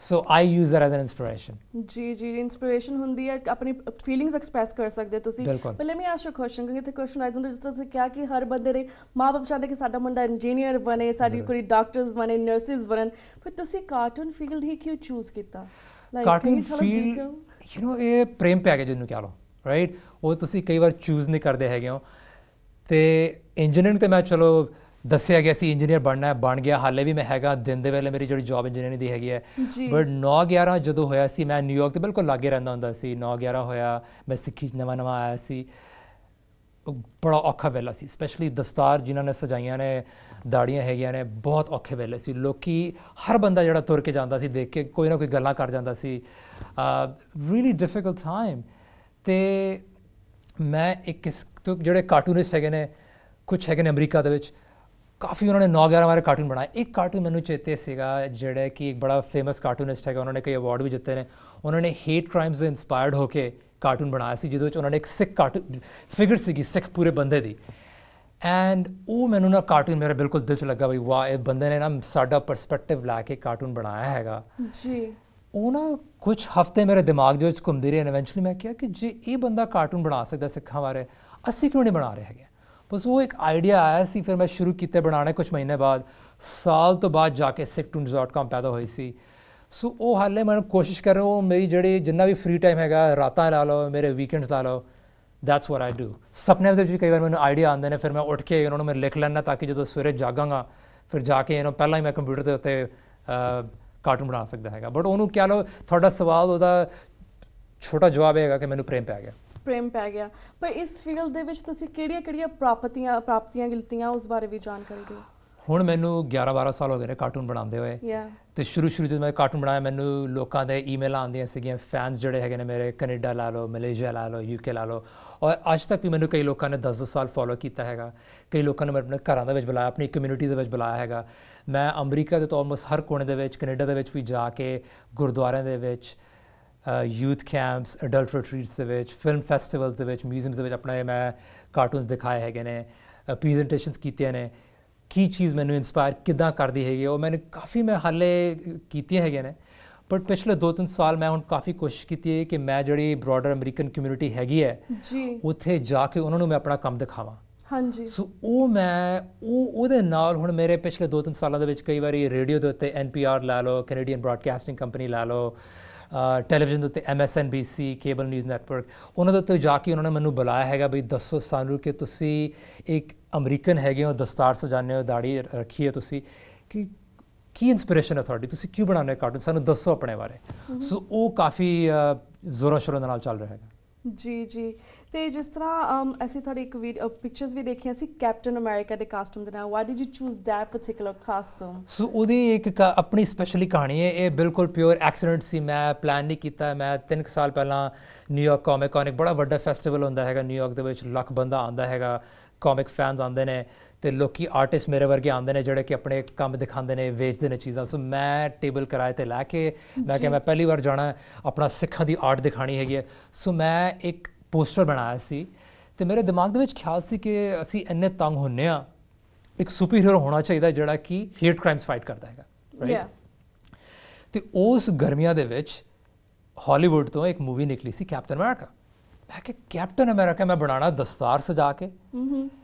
So I use that as an inspiration. ਜੀ ਇਨਸਪੀਰੇਸ਼ਨ ਹੁੰਦੀ ਹੈ, ਆਪਣੀ ਫੀਲਿੰਗਸ ਐਕਸਪ੍ਰੈਸ ਕਰ ਸਕਦੇ ਤੁਸੀਂ। ਪਰ let me ask you a question, ਕਿਉਂਕਿ ਇੱਥੇ ਕੁਐਸਚਨ ਰਾਈਜ਼ ਹੁੰਦਾ, ਜਿਸ ਤਰ੍ਹਾਂ ਤੁਸੀਂ ਕਿਹਾ ਕਿ ਹਰ ਬੰਦੇ ਦੇ ਮਾਂ-ਬਾਪ ਚਾਹੁੰਦੇ ਕਿ ਸਾਡਾ ਮੁੰਡਾ ਇੰਜੀਨੀਅਰ ਬਣੇ, ਸਾਡੀ ਕੁੜੀ ਡਾਕਟਰਸ ਬਣੇ, ਨਰਸਿਸ ਬਣਨ, ਪਰ ਤੁਸੀਂ ਕਾਰਟੂਨ ਫੀਲਡ ਹੀ ਕਿਉਂ ਚੂਜ਼ ਕੀਤਾ? ਕਾਰਟੂਨ ਫੀਲਡ ਇਹ ਪ੍ਰੇਮ ਪੈ ਗਿਆ ਜਿਹਨੂੰ ਕਹਿ ਲਓ, ਰਾਈਟ? ਉਹ ਤੁਸੀਂ ਕਈ ਵਾਰ ਚੂਜ਼ ਨਹੀਂ ਕਰਦੇ ਹੈਗੇ ਹੋ। ਤੇ ਇੰਜੀਨੀਅਰਿੰਗ ਤੇ ਮੈਂ ਚਲੋ ਦੱਸਿਆ ਗਿਆ ਸੀ ਇੰਜੀਨੀਅਰ ਬਣਨਾ ਹੈ, ਬਣ ਗਿਆ। ਹਾਲੇ ਵੀ ਮੈਂ ਹੈਗਾ, ਦਿਨ ਦੇ ਵੇਲੇ ਮੇਰੀ ਜਿਹੜੀ ਜੌਬ ਇੰਜੀਨੀਅਰਿੰਗ ਦੀ ਹੈਗੀ ਹੈ। ਬਟ 9/11 ਜਦੋਂ ਹੋਇਆ ਸੀ, ਮੈਂ ਨਿਊਯਾਰਕ ਦੇ ਬਿਲਕੁਲ ਲਾਗੇ ਰਹਿੰਦਾ ਹੁੰਦਾ ਸੀ। 9/11 ਹੋਇਆ, ਮੈਂ ਸਿੱਖੀ 'ਚ ਨਵਾਂ ਆਇਆ ਸੀ। ਬੜਾ ਔਖਾ ਵੇਲਾ ਸੀ, ਸਪੈਸ਼ਲੀ ਦਸਤਾਰ ਜਿਨ੍ਹਾਂ ਨੇ ਸਜਾਈਆਂ ਨੇ, ਦਾੜੀਆਂ ਹੈਗੀਆਂ ਨੇ, ਬਹੁਤ ਔਖੇ ਵੇਲੇ ਸੀ। ਲੋਕੀ ਹਰ ਬੰਦਾ ਜਿਹੜਾ ਤੁਰ ਕੇ ਜਾਂਦਾ ਸੀ ਦੇਖ ਕੇ ਕੋਈ ਨਾ ਕੋਈ ਗੱਲਾਂ ਕਰ ਜਾਂਦਾ ਸੀ। Really difficult time. ਤੇ ਮੈਂ ਇੱਕ ਜਿਹੜੇ ਕਾਰਟੂਨਿਸਟ ਹੈਗੇ ਨੇ, ਕੁਛ ਹੈਗੇ ਨੇ ਅਮਰੀਕਾ ਦੇ ਵਿੱਚ, ਕਾਫੀ ਉਹਨਾਂ ਨੇ 9/11 ਬਾਰੇ ਕਾਰਟੂਨ ਬਣਾਏ। ਇੱਕ ਕਾਰਟੂਨ ਮੈਨੂੰ ਚੇਤੇ ਸੀਗਾ ਜਿਹੜਾ ਕਿ ਇੱਕ ਬੜਾ ਫੇਮਸ ਕਾਰਟੂਨਿਸਟ ਹੈਗਾ, ਉਹਨਾਂ ਨੇ ਕਈ ਅਵਾਰਡ ਵੀ ਜਿੱਤੇ ਨੇ। ਉਹਨਾਂ ਨੇ ਹੇਟ ਕ੍ਰਾਈਮਸ ਤੋਂ ਇੰਸਪਾਇਰਡ ਹੋ ਕੇ ਕਾਰਟੂਨ ਬਣਾਇਆ ਸੀ, ਜਿਹਦੇ ਵਿੱਚ ਉਹਨਾਂ ਨੇ ਇੱਕ ਸਿੱਖ ਕਾਰਟੂਨ ਫਿਗਰ ਸੀਗੀ, ਸਿੱਖ ਪੂਰੇ ਬੰਦੇ ਦੀ। ਐਂਡ ਉਹ ਮੈਨੂੰ ਨਾ ਕਾਰਟੂਨ ਮੇਰੇ ਬਿਲਕੁਲ ਦਿਲ 'ਚ ਲੱਗਾ, ਬਈ ਵਾਹ, ਇਹ ਬੰਦੇ ਨੇ ਨਾ ਸਾਡਾ ਪਰਸਪੈਕਟਿਵ ਲੈ ਕੇ ਕਾਰਟੂਨ ਬਣਾਇਆ ਹੈਗਾ ਜੀ। ਉਹ ਨਾ ਕੁਛ ਹਫ਼ਤੇ ਮੇਰੇ ਦਿਮਾਗ ਦੇ ਵਿੱਚ ਘੁੰਮਦੀ ਰਹੀ। ਇਵੈਂਚੁਅਲੀ ਮੈਂ ਕਿਹਾ ਕਿ ਜੇ ਇਹ ਬੰਦਾ ਕਾਰਟੂਨ ਬਣਾ ਸਕਦਾ ਸਿੱਖਾਂ ਬਾਰੇ, ਅਸੀਂ ਕਿਉਂ ਨਹੀਂ ਬਣਾ ਰਹੇ ਹੈਗੇ। ਬਸ ਉਹ ਇੱਕ ਆਈਡੀਆ ਆਇਆ ਸੀ, ਫਿਰ ਮੈਂ ਸ਼ੁਰੂ ਕੀਤੇ ਬਣਾਉਣੇ। ਕੁਛ ਮਹੀਨੇ ਬਾਅਦ, ਸਾਲ ਤੋਂ ਬਾਅਦ ਜਾ ਕੇ sicktoons.com ਪੈਦਾ ਹੋਈ ਸੀ। ਸੋ ਉਹ ਹਾਲੇ ਮੈਂ ਕੋਸ਼ਿਸ਼ ਕਰ ਰਿਹਾ, ਉਹ ਮੇਰੀ ਜਿਹੜੀ ਜਿੰਨਾ ਵੀ ਫ੍ਰੀ ਟਾਈਮ ਹੈਗਾ, ਰਾਤਾਂ ਲਾ ਲਓ, ਮੇਰੇ ਵੀਕਐਂਡਸ ਲਾ ਲਓ, ਦੈਟਸ ਵਾਟ ਆਈ ਡੂ। ਸੁਪਨੇ ਦੇ ਵਿੱਚ ਵੀ ਕਈ ਵਾਰ ਮੈਨੂੰ ਆਈਡੀਆ ਆਉਂਦੇ ਨੇ, ਫਿਰ ਮੈਂ ਉੱਠ ਕੇ ਉਹਨਾਂ ਨੂੰ ਮੈਂ ਲਿਖ ਲੈਂਦਾ, ਤਾਂ ਕਿ ਜਦੋਂ ਸਵੇਰੇ ਜਾਗਾਂਗਾ ਫਿਰ ਜਾ ਕੇ ਪਹਿਲਾਂ ਹੀ ਮੈਂ ਕੰਪਿਊਟਰ ਦੇ ਉੱਤੇ ਕਾਰਟੂਨ ਬਣਾ ਸਕਦਾ ਹੈਗਾ। ਬਟ ਉਹਨੂੰ ਕਹਿ ਲਓ, ਤੁਹਾਡਾ ਸਵਾਲ ਉਹਦਾ ਛੋਟਾ ਜਵਾਬ ਹੈਗਾ ਕਿ ਮੈਨੂੰ ਪ੍ਰੇਮ ਪੈ ਗਿਆ। ਪਰ ਇਸ ਫੀਲਡ ਦੇ ਵਿੱਚ ਤੁਸੀਂ ਕਿਹੜੀਆਂ ਪ੍ਰਾਪਤੀਆਂ ਗਿਲਤੀਆਂ, ਉਸ ਬਾਰੇ ਵੀ ਜਾਣਕਾਰੀ ਦਿਓ। ਹੁਣ ਮੈਨੂੰ 11-12 ਸਾਲ ਹੋ ਗਏ ਨੇ ਕਾਰਟੂਨ ਬਣਾਉਂਦੇ ਹੋਏ। ਤੇ ਸ਼ੁਰੂ ਜਦੋਂ ਮੈਂ ਕਾਰਟੂਨ ਬਣਾਇਆ, ਮੈਨੂੰ ਲੋਕਾਂ ਦੇ ਈਮੇਲਾਂ ਆਉਂਦੀਆਂ ਸੀਗੀਆਂ, ਫੈਨਸ ਜਿਹੜੇ ਹੈਗੇ ਨੇ ਮੇਰੇ, ਕੈਨੇਡਾ ਲਾ ਲਓ, ਮਲੇਸ਼ੀਆ ਲਾ ਲਓ, UK ਲਾ ਲਓ। ਔਰ ਅੱਜ ਤੱਕ ਵੀ ਮੈਨੂੰ ਕਈ ਲੋਕਾਂ ਨੇ 10-10 ਸਾਲ ਫੋਲੋ ਕੀਤਾ ਹੈਗਾ। ਕਈ ਲੋਕਾਂ ਨੇ ਮੈਨੂੰ ਆਪਣੇ ਘਰਾਂ ਦੇ ਵਿੱਚ ਬੁਲਾਇਆ, ਆਪਣੀ ਕਮਿਊਨਿਟੀ ਦੇ ਵਿੱਚ ਬੁਲਾਇਆ ਹੈਗਾ। ਮੈਂ ਅਮਰੀਕਾ ਦੇ ਤਾਂ ਆਲਮੋਸਟ ਹਰ ਕੋਨੇ ਦੇ ਵਿੱਚ, ਕੈਨੇਡਾ ਦੇ ਵਿੱਚ ਵੀ ਜਾ ਕੇ ਗੁਰਦੁਆਰਿਆਂ ਦੇ ਵਿੱਚ, ਯੂਥ ਕੈਂਪਸ, ਅਡਲਟ ਰਿਟਰੀਟਸ ਦੇ ਵਿੱਚ, ਫਿਲਮ ਫੈਸਟੀਵਲਸ ਦੇ ਵਿੱਚ, ਮਿਊਜ਼ੀਅਮਸ ਦੇ ਵਿੱਚ ਆਪਣੇ ਮੈਂ ਕਾਰਟੂਨਸ ਦਿਖਾਏ ਹੈਗੇ ਨੇ, ਪ੍ਰੈਜੈਂਟੇਸ਼ਨਸ ਕੀਤੀਆਂ ਨੇ। ਕੀ ਚੀਜ਼ ਮੈਨੂੰ ਇਨਸਪਾਇਰ ਕਿੱਦਾਂ ਕਰਦੀ ਹੈਗੀ, ਉਹ ਮੈंने ਕਾਫੀ ਮੈਂ ਹਾਲੇ ਕੀਤੀਆਂ ਹੈਗੀਆਂ ਨੇ। ਬਟ ਪਿਛਲੇ 2-3 ਸਾਲ ਮੈਂ ਹੁਣ ਕਾਫੀ ਕੋਸ਼ਿਸ਼ ਕੀਤੀ ਹੈ ਕਿ ਮੈਂ ਜਿਹੜੀ ਬ੍ਰੌਡਰ ਅਮਰੀਕਨ ਕਮਿਊਨਿਟੀ ਹੈਗੀ ਹੈ ਜੀ, ਉੱਥੇ ਜਾ ਕੇ ਉਹਨਾਂ ਨੂੰ ਮੈਂ ਆਪਣਾ ਕੰਮ ਦਿਖਾਵਾਂ। ਹਾਂਜੀ। ਸੋ ਉਹਦੇ ਨਾਲ ਹੁਣ ਮੇਰੇ ਪਿਛਲੇ 2-3 ਸਾਲਾਂ ਦੇ ਵਿੱਚ ਕਈ ਵਾਰੀ ਰੇਡੀਓ ਦੇ ਉੱਤੇ NPR ਲਾ ਲਓ, ਕੈਨੇਡੀਅਨ ਬ੍ਰੌਡਕਾਸਟਿੰਗ ਕੰਪਨੀ ਲਾ ਲਓ, ਟੈਲੀਵਿਜ਼ਨ ਦੇ ਉੱਤੇ MSNBC, ਕੇਬਲ ਨਿਊਜ਼ ਨੈਟਵਰਕ, ਉਹਨਾਂ ਦੇ ਉੱਤੇ ਜਾ ਕੇ ਉਹਨਾਂ ਨੇ ਮੈਨੂੰ ਬੁਲਾਇਆ ਹੈਗਾ, ਬਈ ਦੱਸੋ ਸਾਨੂੰ ਕਿ ਤੁਸੀਂ ਇੱਕ ਅਮਰੀਕਨ ਹੈਗੇ ਹੋ, ਦਸਤਾਰ ਸਜਾਉਂਦੇ ਹੋ, ਦਾੜੀ ਰੱਖੀ ਹੈ ਤੁਸੀਂ, ਕਿ ਕੀ ਇੰਸਪੀਰੇਸ਼ਨ ਹੈ ਤੁਹਾਡੀ, ਤੁਸੀਂ ਕਿਉਂ ਬਣਾਉਂਦੇ ਕਾਰਟੂਨ, ਸਾਨੂੰ ਦੱਸੋ ਆਪਣੇ ਬਾਰੇ। ਸੋ ਉਹ ਕਾਫੀ ਜ਼ੋਰਾਂ ਸ਼ੋਰਾਂ ਦੇ ਨਾਲ ਚੱਲ ਰਿਹਾ ਹੈਗਾ। ਜੀ। ਤੇ ਜਿਸ ਤਰ੍ਹਾਂ ਅਸੀਂ ਤੁਹਾਡੀ ਇੱਕ ਪਿਕਚਰਸ ਵੀ ਦੇਖੀਆਂ ਸੀ ਕੈਪਟਨ ਅਮਰੀਕਾ ਦੇ ਕਾਸਟਿਊਮ ਦੇ ਨਾਲ, why did you choose that particular costume? So ਉਹਦੀ ਇੱਕ ਆਪਣੀ ਸਪੈਸ਼ਲੀ ਕਹਾਣੀ ਹੈ। ਇਹ ਬਿਲਕੁਲ ਪਿਓਰ ਐਕਸੀਡੈਂਟ ਸੀ, ਮੈਂ ਪਲਾਨ ਨਹੀਂ ਕੀਤਾ। ਮੈਂ 3 ਸਾਲ ਪਹਿਲਾਂ ਨਿਊਯਾਰਕ ਕਾਮਿਕ ਕੌਨ, ਇੱਕ ਬੜਾ ਵੱਡਾ ਫੈਸਟੀਵਲ ਹੁੰਦਾ ਹੈਗਾ ਨਿਊਯਾਰਕ ਦੇ ਵਿੱਚ, ਲੱਖ ਬੰਦਾ ਆਉਂਦਾ ਹੈਗਾ, ਕਾਮਿਕ ਫੈਨਸ ਆਉਂਦੇ ਨੇ, ਤੇ ਲੋਕੀ ਆਰਟਿਸਟ ਮੇਰੇ ਵਰਗੇ ਆਉਂਦੇ ਨੇ ਜਿਹੜੇ ਕਿ ਆਪਣੇ ਕੰਮ ਦਿਖਾਉਂਦੇ ਨੇ, ਵੇਚਦੇ ਨੇ ਚੀਜ਼ਾਂ। ਸੋ ਮੈਂ ਟੇਬਲ ਕਿਰਾਏ 'ਤੇ ਲੈ ਕੇ ਮੈਂ ਕਿਹਾ ਮੈਂ ਪਹਿਲੀ ਵਾਰ ਜਾਣਾ, ਆਪਣਾ ਸਿੱਖਾਂ ਦੀ ਆਰਟ ਦਿਖਾਣੀ ਹੈਗੀ ਹੈ। ਸੋ ਮੈਂ ਇੱਕ ਪੋਸਟਰ ਬਣਾਇਆ ਸੀ, ਤੇ ਮੇਰੇ ਦਿਮਾਗ ਦੇ ਵਿੱਚ ਖਿਆਲ ਸੀ ਕਿ ਅਸੀਂ ਇੰਨੇ ਤੰਗ ਹੁੰਦੇ ਹਾਂ, ਇੱਕ ਸੁਪਰ ਹੀਰੋ ਹੋਣਾ ਚਾਹੀਦਾ ਜਿਹੜਾ ਕਿ ਹੇਟ ਕ੍ਰਾਈਮਸ ਫਾਈਟ ਕਰਦਾ ਹੈਗਾ, ਰਾਈਟ। ਤੇ ਉਸ ਗਰਮੀਆਂ ਦੇ ਵਿੱਚ ਹਾਲੀਵੁੱਡ ਤੋਂ ਇੱਕ ਮੂਵੀ ਨਿਕਲੀ ਸੀ ਕੈਪਟਨ ਅਮਰੀਕਾ। ਮੈਂ ਕਿਹਾ ਕੈਪਟਨ ਅਮਰੀਕਾ ਮੈਂ ਬਣਾਉਣਾ ਦਸਤਾਰ ਸਜਾ ਕੇ,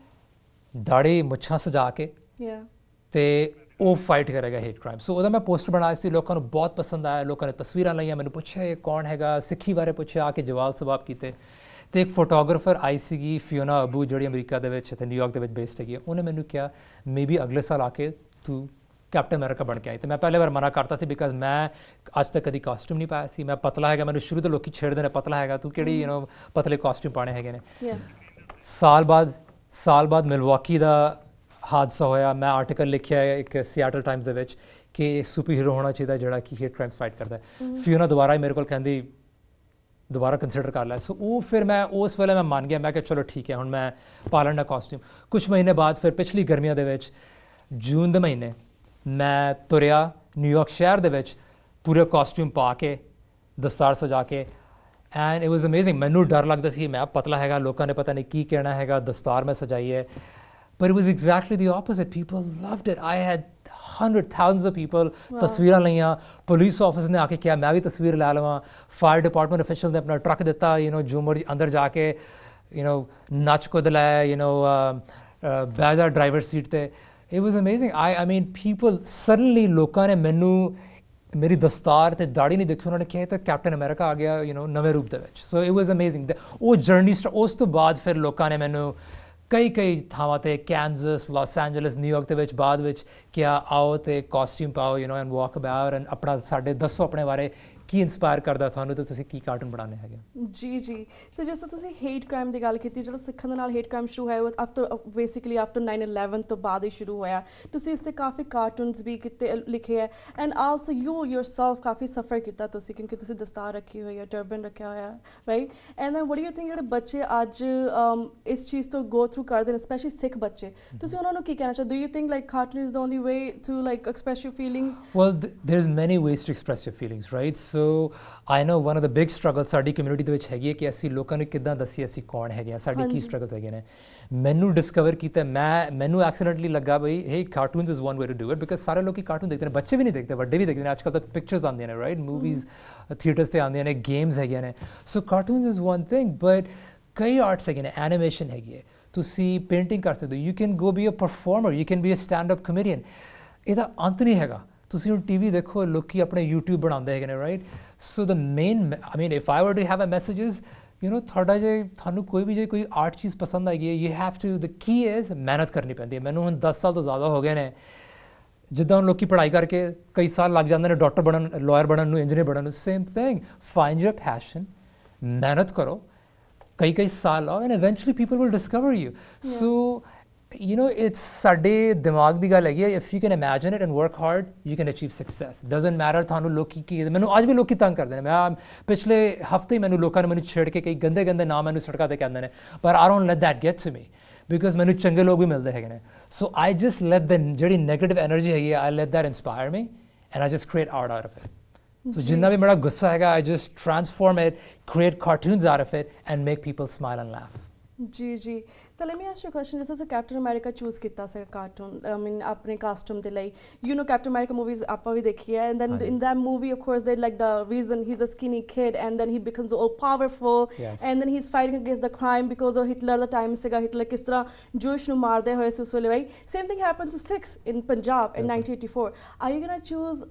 ਦਾੜੀ ਮੁੱਛਾਂ ਸਜਾ ਕੇ, ਤੇ ਉਹ ਫਾਈਟ ਕਰੇਗਾ ਹੇਟ ਕ੍ਰਾਈਮ। ਸੋ ਉਹਦਾ ਮੈਂ ਪੋਸਟਰ ਬਣਾਇਆ ਸੀ, ਲੋਕਾਂ ਨੂੰ ਬਹੁਤ ਪਸੰਦ ਆਇਆ, ਲੋਕਾਂ ਨੇ ਤਸਵੀਰਾਂ ਲਈਆਂ, ਮੈਨੂੰ ਪੁੱਛਿਆ ਇਹ ਕੌਣ ਹੈਗਾ, ਸਿੱਖੀ ਬਾਰੇ ਪੁੱਛਿਆ, ਆ ਕੇ ਜਵਾਬ ਸਵਾਬ ਕੀਤੇ। ਤੇ ਇੱਕ ਫੋਟੋਗ੍ਰਾਫਰ ਆਈ ਸੀਗੀ ਫਿਓਨਾ ਅਬੂ, ਜਿਹੜੀ ਅਮਰੀਕਾ ਦੇ ਵਿੱਚ ਅਤੇ ਨਿਊਯਾਰਕ ਦੇ ਵਿੱਚ ਬੇਸਡ ਹੈਗੀ, ਉਹਨੇ ਮੈਨੂੰ ਕਿਹਾ ਮੇਬੀ ਅਗਲੇ ਸਾਲ ਆ ਕੇ ਤੂੰ ਕੈਪਟਨ ਅਮਰੀਕਾ ਬਣ ਕੇ ਆਈ। ਤੇ ਮੈਂ ਪਹਿਲੇ ਵਾਰ ਮਨਾ ਕਰਤਾ ਸੀ, ਬਿਕਾਜ਼ ਮੈਂ ਅੱਜ ਤੱਕ ਕਦੀ ਕਾਸਟਿਊਮ ਨਹੀਂ ਪਾਇਆ ਸੀ, ਮੈਂ ਪਤਲਾ ਹੈਗਾ, ਮੈਨੂੰ ਸ਼ੁਰੂ ਤੋਂ ਲੋਕੀ ਛੇੜਦੇ ਨੇ ਪਤਲਾ ਹੈਗਾ, ਤੂੰ ਕਿਹੜੀ ਪਤਲੇ ਕਾਸਟਿਊਮ ਪਾਣੇ ਹੈਗੇ ਨੇ। ਸਾਲ ਬਾਅਦ ਮਿਲਵਾਕੀ ਦਾ ਹਾਦਸਾ ਹੋਇਆ, ਮੈਂ ਆਰਟੀਕਲ ਲਿਖਿਆ ਇੱਕ ਸਿਆਟਲ ਟਾਈਮਸ ਦੇ ਵਿੱਚ ਕਿ ਸੁਪਰ ਹੀਰੋ ਹੋਣਾ ਚਾਹੀਦਾ ਜਿਹੜਾ ਕਿ ਹੇਟ ਕ੍ਰਾਈਮਸ ਫਾਈਟ ਕਰਦਾ ਹੈ। ਫਿਓਨਾ ਦੁਬਾਰਾ ਹੀ ਮੇਰੇ ਕੋਲ ਕਹਿੰਦੀ ਦੁਬਾਰਾ ਕੰਸੀਡਰ ਕਰ ਲੈ। ਸੋ ਉਹ ਫਿਰ ਮੈਂ ਉਸ ਵੇਲੇ ਮੈਂ ਮੰਨ ਗਿਆ, ਮੈਂ ਕਿਹਾ ਚਲੋ ਠੀਕ ਹੈ, ਹੁਣ ਮੈਂ ਪਾ ਲੈਣਾ ਕਾਸਟਿਊਮ। ਕੁਛ ਮਹੀਨੇ ਬਾਅਦ ਫਿਰ ਪਿਛਲੀ ਗਰਮੀਆਂ ਦੇ ਵਿੱਚ ਜੂਨ ਦੇ ਮਹੀਨੇ ਮੈਂ ਤੁਰਿਆ ਨਿਊਯਾਰਕ ਸ਼ਹਿਰ ਦੇ ਵਿੱਚ ਪੂਰੇ ਕਾਸਟਿਊਮ ਪਾ ਕੇ, ਦਸਤਾਰ ਸਜਾ ਕੇ, ਐਂਡ ਇਟ ਵਾਜ਼ ਅਮੇਜ਼ਿੰਗ। ਮੈਨੂੰ ਡਰ ਲੱਗਦਾ ਸੀ ਮੈਂ ਪਤਲਾ ਹੈਗਾ, ਲੋਕਾਂ ਨੇ ਪਤਾ ਨਹੀਂ ਕੀ ਕਹਿਣਾ ਹੈਗਾ, ਦਸਤਾਰ ਮੈਂ ਸਜਾਈ ਹੈ। ਪਰ it was exactly the opposite, people loved it. I had thousands of people ਤਸਵੀਰਾਂ ਲਈਆਂ, ਪੁਲਿਸ ਆਫਿਸ ਨੇ ਆ ਕੇ ਕਿਹਾ ਮੈਂ ਵੀ ਤਸਵੀਰ ਲੈ ਲਵਾਂ, ਫਾਇਰ ਡਿਪਾਰਟਮੈਂਟ ਅਫੀਸ਼ੀਅਲ ਨੇ ਆਪਣਾ ਟਰੱਕ ਦਿੱਤਾ, ਜੋ ਮਰਜ਼ੀ ਅੰਦਰ ਜਾ ਕੇ ਨੱਚ ਕੁੱਦ ਲੈ, ਬਹਿ ਜਾ ਡਰਾਈਵਰ ਸੀਟ 'ਤੇ। It was amazing. I mean people suddenly, ਲੋਕਾਂ ਨੇ ਮੈਨੂੰ ਮੇਰੀ ਦਸਤਾਰ ਤੇ ਦਾੜੀ ਨਹੀਂ ਦੇਖੀ ਉਹਨਾਂ ਨੇ ਕਿਹਾ ਤਾਂ ਕੈਪਟਨ ਅਮਰੀਕਾ ਆ ਗਿਆ ਨਵੇਂ ਰੂਪ ਦੇ ਵਿੱਚ ਸੋ ਇਟ ਵਾਸ ਅਮੇਜ਼ਿੰਗ ਉਹ ਜਰਨੀ ਉਸ ਤੋਂ ਬਾਅਦ ਫਿਰ ਲੋਕਾਂ ਨੇ ਮੈਨੂੰ ਕਈ ਥਾਵਾਂ ਤੇ ਕੈਨਜ਼ਸ ਲਾਸ ਐਂਜਲਸ ਨਿਊਯਾਰਕ ਦੇ ਵਿੱਚ ਬਾਅਦ ਵਿੱਚ ਕਿਹਾ ਆਓ ਤੇ ਕਾਸਟਿਊਮ ਪਾਓ ਐਂਡ ਵਾਕ ਅਬਾਊਟ ਐਂਡ ਆਪਣਾ ਸਾਡੇ ਦੱਸੋ ਆਪਣੇ ਬਾਰੇ ਕੀ ਇਨਸਪਾਇਰ ਕਰਦਾ ਤੁਹਾਨੂੰ ਤੇ ਤੁਸੀਂ ਕੀ ਕਾਰਟੂਨ ਬਣਾਉਣੇ ਹੈਗੇ ਜੀ ਤੇ ਜਿਸ ਤਰ੍ਹਾਂ ਤੁਸੀਂ ਹੇਟ ਕ੍ਰਾਈਮ ਦੀ ਗੱਲ ਕੀਤੀ ਜਿਹੜਾ ਸਿੱਖਾਂ ਦੇ ਨਾਲ ਹੇਟ ਕ੍ਰਾਈਮ ਸ਼ੁਰੂ ਹੋਇਆ ਆਫਟਰ ਬੇਸਿਕਲੀ ਆਫਟਰ 9/11 ਤੋਂ ਬਾਅਦ ਹੀ ਸ਼ੁਰੂ ਹੋਇਆ ਤੁਸੀਂ ਇਸ ਤੇ ਕਾਫੀ ਕਾਰਟੂਨਸ ਵੀ ਕੀਤੇ ਲਿਖੇ ਹੈ ਐਂਡ ਆਲਸੋ ਯੂ ਯੋਰਸੈਲਫ ਕਾਫੀ ਸਫਰ ਕੀਤਾ ਤੁਸੀਂ ਕਿਉਂਕਿ ਤੁਸੀਂ ਦਸਤਾਰ ਰੱਖੀ ਹੋਈ ਹੈ ਟਰਬਨ ਰੱਖਿਆ ਹੋਇਆ right and then what do you think ਜਿਹੜੇ ਬੱਚੇ ਅੱਜ ਇਸ ਚੀਜ਼ ਤੋਂ ਗੋ ਥਰੂ ਕਰਦੇ ਨੇ ਸਪੈਸ਼ਲੀ ਸਿੱਖ ਬੱਚੇ ਤੁਸੀਂ ਉਹਨਾਂ ਨੂੰ ਕੀ ਕਹਿਣਾ ਚਾਹੋ do you think like cartoon is the only way to like express your feelings well there's many ways to express your feelings right so I know one of the big struggle ਸਾਡੀ community ਦੇ ਵਿੱਚ ਹੈਗੀ ਹੈ ਕਿ ਅਸੀਂ ਲੋਕਾਂ ਨੂੰ ਕਿੱਦਾਂ ਦੱਸੀਏ ਅਸੀਂ ਕੌਣ ਹੈਗੇ ਹਾਂ ਸਾਡੇ ਕੀ ਸਟਰਗਲਸ ਹੈਗੇ ਨੇ ਮੈਨੂੰ ਡਿਸਕਵਰ ਕੀਤਾ ਮੈਨੂੰ ਐਕਸੀਡੈਂਟਲੀ ਲੱਗਾ ਬਈ hey cartoons is one way to do it because ਸਾਰੇ ਲੋਕੀ ਕਾਰਟੂਨ ਦੇਖਦੇ ਨੇ ਬੱਚੇ ਵੀ ਨਹੀਂ ਦੇਖਦੇ ਵੱਡੇ ਵੀ ਦੇਖਦੇ ਨੇ ਅੱਜ ਕੱਲ੍ਹ ਤਾਂ ਪਿਕਚਰਸ ਆਉਂਦੀਆਂ ਨੇ ਰਾਈਟ ਮੂਵੀਜ਼ ਥੀਏਟਰਸ 'ਤੇ ਆਉਂਦੀਆਂ ਨੇ ਗੇਮਸ ਹੈਗੀਆਂ ਨੇ so cartoons is one thing but ਕਈ ਆਰਟਸ ਹੈਗੇ ਨੇ ਐਨੀਮੇਸ਼ਨ ਹੈਗੀ ਹੈ ਤੁਸੀਂ ਪੇਂਟਿੰਗ ਕਰ ਸਕਦੇ ਹੋ you can go be a performer you can be a stand up comedian ਇਹਦਾ ਅੰਤ ਨਹੀਂ ਹੈਗਾ ਤੁਸੀਂ ਹੁਣ ਟੀਵੀ ਦੇਖੋ ਲੋਕੀ ਆਪਣੇ YouTube ਬਣਾਉਂਦੇ ਹੈਗੇ ਨੇ right so the main I mean if I ਵਰ ਟੂ ਹੈਵ ਅ ਮੈਸੇਜਸ ਤੁਹਾਡਾ ਜੇ ਤੁਹਾਨੂੰ ਕੋਈ ਆਰਟ ਚੀਜ਼ ਪਸੰਦ ਆਏਗੀ ਹੈ you have to the key is ਮਿਹਨਤ ਕਰਨੀ ਪੈਂਦੀ ਹੈ ਮੈਨੂੰ ਹੁਣ 10 ਸਾਲ ਤੋਂ ਜ਼ਿਆਦਾ ਹੋ ਗਏ ਨੇ ਜਿੱਦਾਂ ਹੁਣ ਲੋਕੀ ਪੜ੍ਹਾਈ ਕਰਕੇ ਕਈ ਸਾਲ ਲੱਗ ਜਾਂਦੇ ਨੇ ਡਾਕਟਰ ਬਣਨ ਲਾਇਰ ਬਣਨ ਨੂੰ ਇੰਜੀਨੀਅਰ ਬਣਨ ਨੂੰ same thing find your passion ਮਿਹਨਤ ਕਰੋ ਕਈ ਸਾਲ ਲਾਓ and eventually people will discover you so it's ਸਾਡੇ ਦਿਮਾਗ ਦੀ ਗੱਲ ਹੈਗੀ ਹੈ if you can imagine it and work hard you can achieve success doesn't matter ਤੁਹਾਨੂੰ ਲੋਕੀ ਕੀ ਮੈਨੂੰ ਅੱਜ ਵੀ ਲੋਕੀ ਤੰਗ ਕਰਦੇ ਨੇ ਮੈਂ ਪਿਛਲੇ ਹਫਤੇ ਹੀ ਲੋਕਾਂ ਨੇ ਮੈਨੂੰ ਛੇੜ ਕੇ ਕਈ ਗੰਦੇ ਨਾਮ ਮੈਨੂੰ ਸੜਕਾਂ 'ਤੇ ਕਹਿੰਦੇ ਨੇ ਪਰ I don't let that get to me because ਮੈਨੂੰ ਚੰਗੇ ਲੋਕ ਵੀ ਮਿਲਦੇ ਹੈਗੇ ਨੇ ਸੋ ਆਈ ਜਸਟ ਲੈਟ ਦ ਜਿਹੜੀ ਨੈਗੇਟਿਵ ਐਨਰਜੀ ਹੈਗੀ I let that inspire me and I just create art out of it so ਜਿੰਨਾ ਵੀ ਮੇਰਾ ਗੁੱਸਾ ਹੈਗਾ I just transform it create cartoons out of it and make people smile and laugh ਜੀ ਤਾਂ let me ask you a question ਜਿਸ ਤਰ੍ਹਾਂ captain America choose ਕੀਤਾ ਸੀ ਕਾਰਟੂਨ ਆਈ ਮੀਨ ਆਪਣੇ ਕਾਸਟਿਊਮ ਦੇ ਲਈ ਕੈਪਟਨ ਅਮਰੀਕਾ ਮੂਵੀਜ਼ ਆਪਾਂ ਵੀ ਦੇਖੀ ਹੈ and then in that movie of course ਦੇ like the reason he is a skinny kid and then he becomes all powerful and then he is fighting against the crime because of Hitler ਦਾ time ਸੀਗਾ Hitler ਕਿਸ ਤਰ੍ਹਾਂ Jews ਨੂੰ ਮਾਰਦੇ ਹੋਏ ਸੀ ਉਸ ਵੇਲੇ right same thing happen to Sikhs in Punjab in 1984 are you gonna choose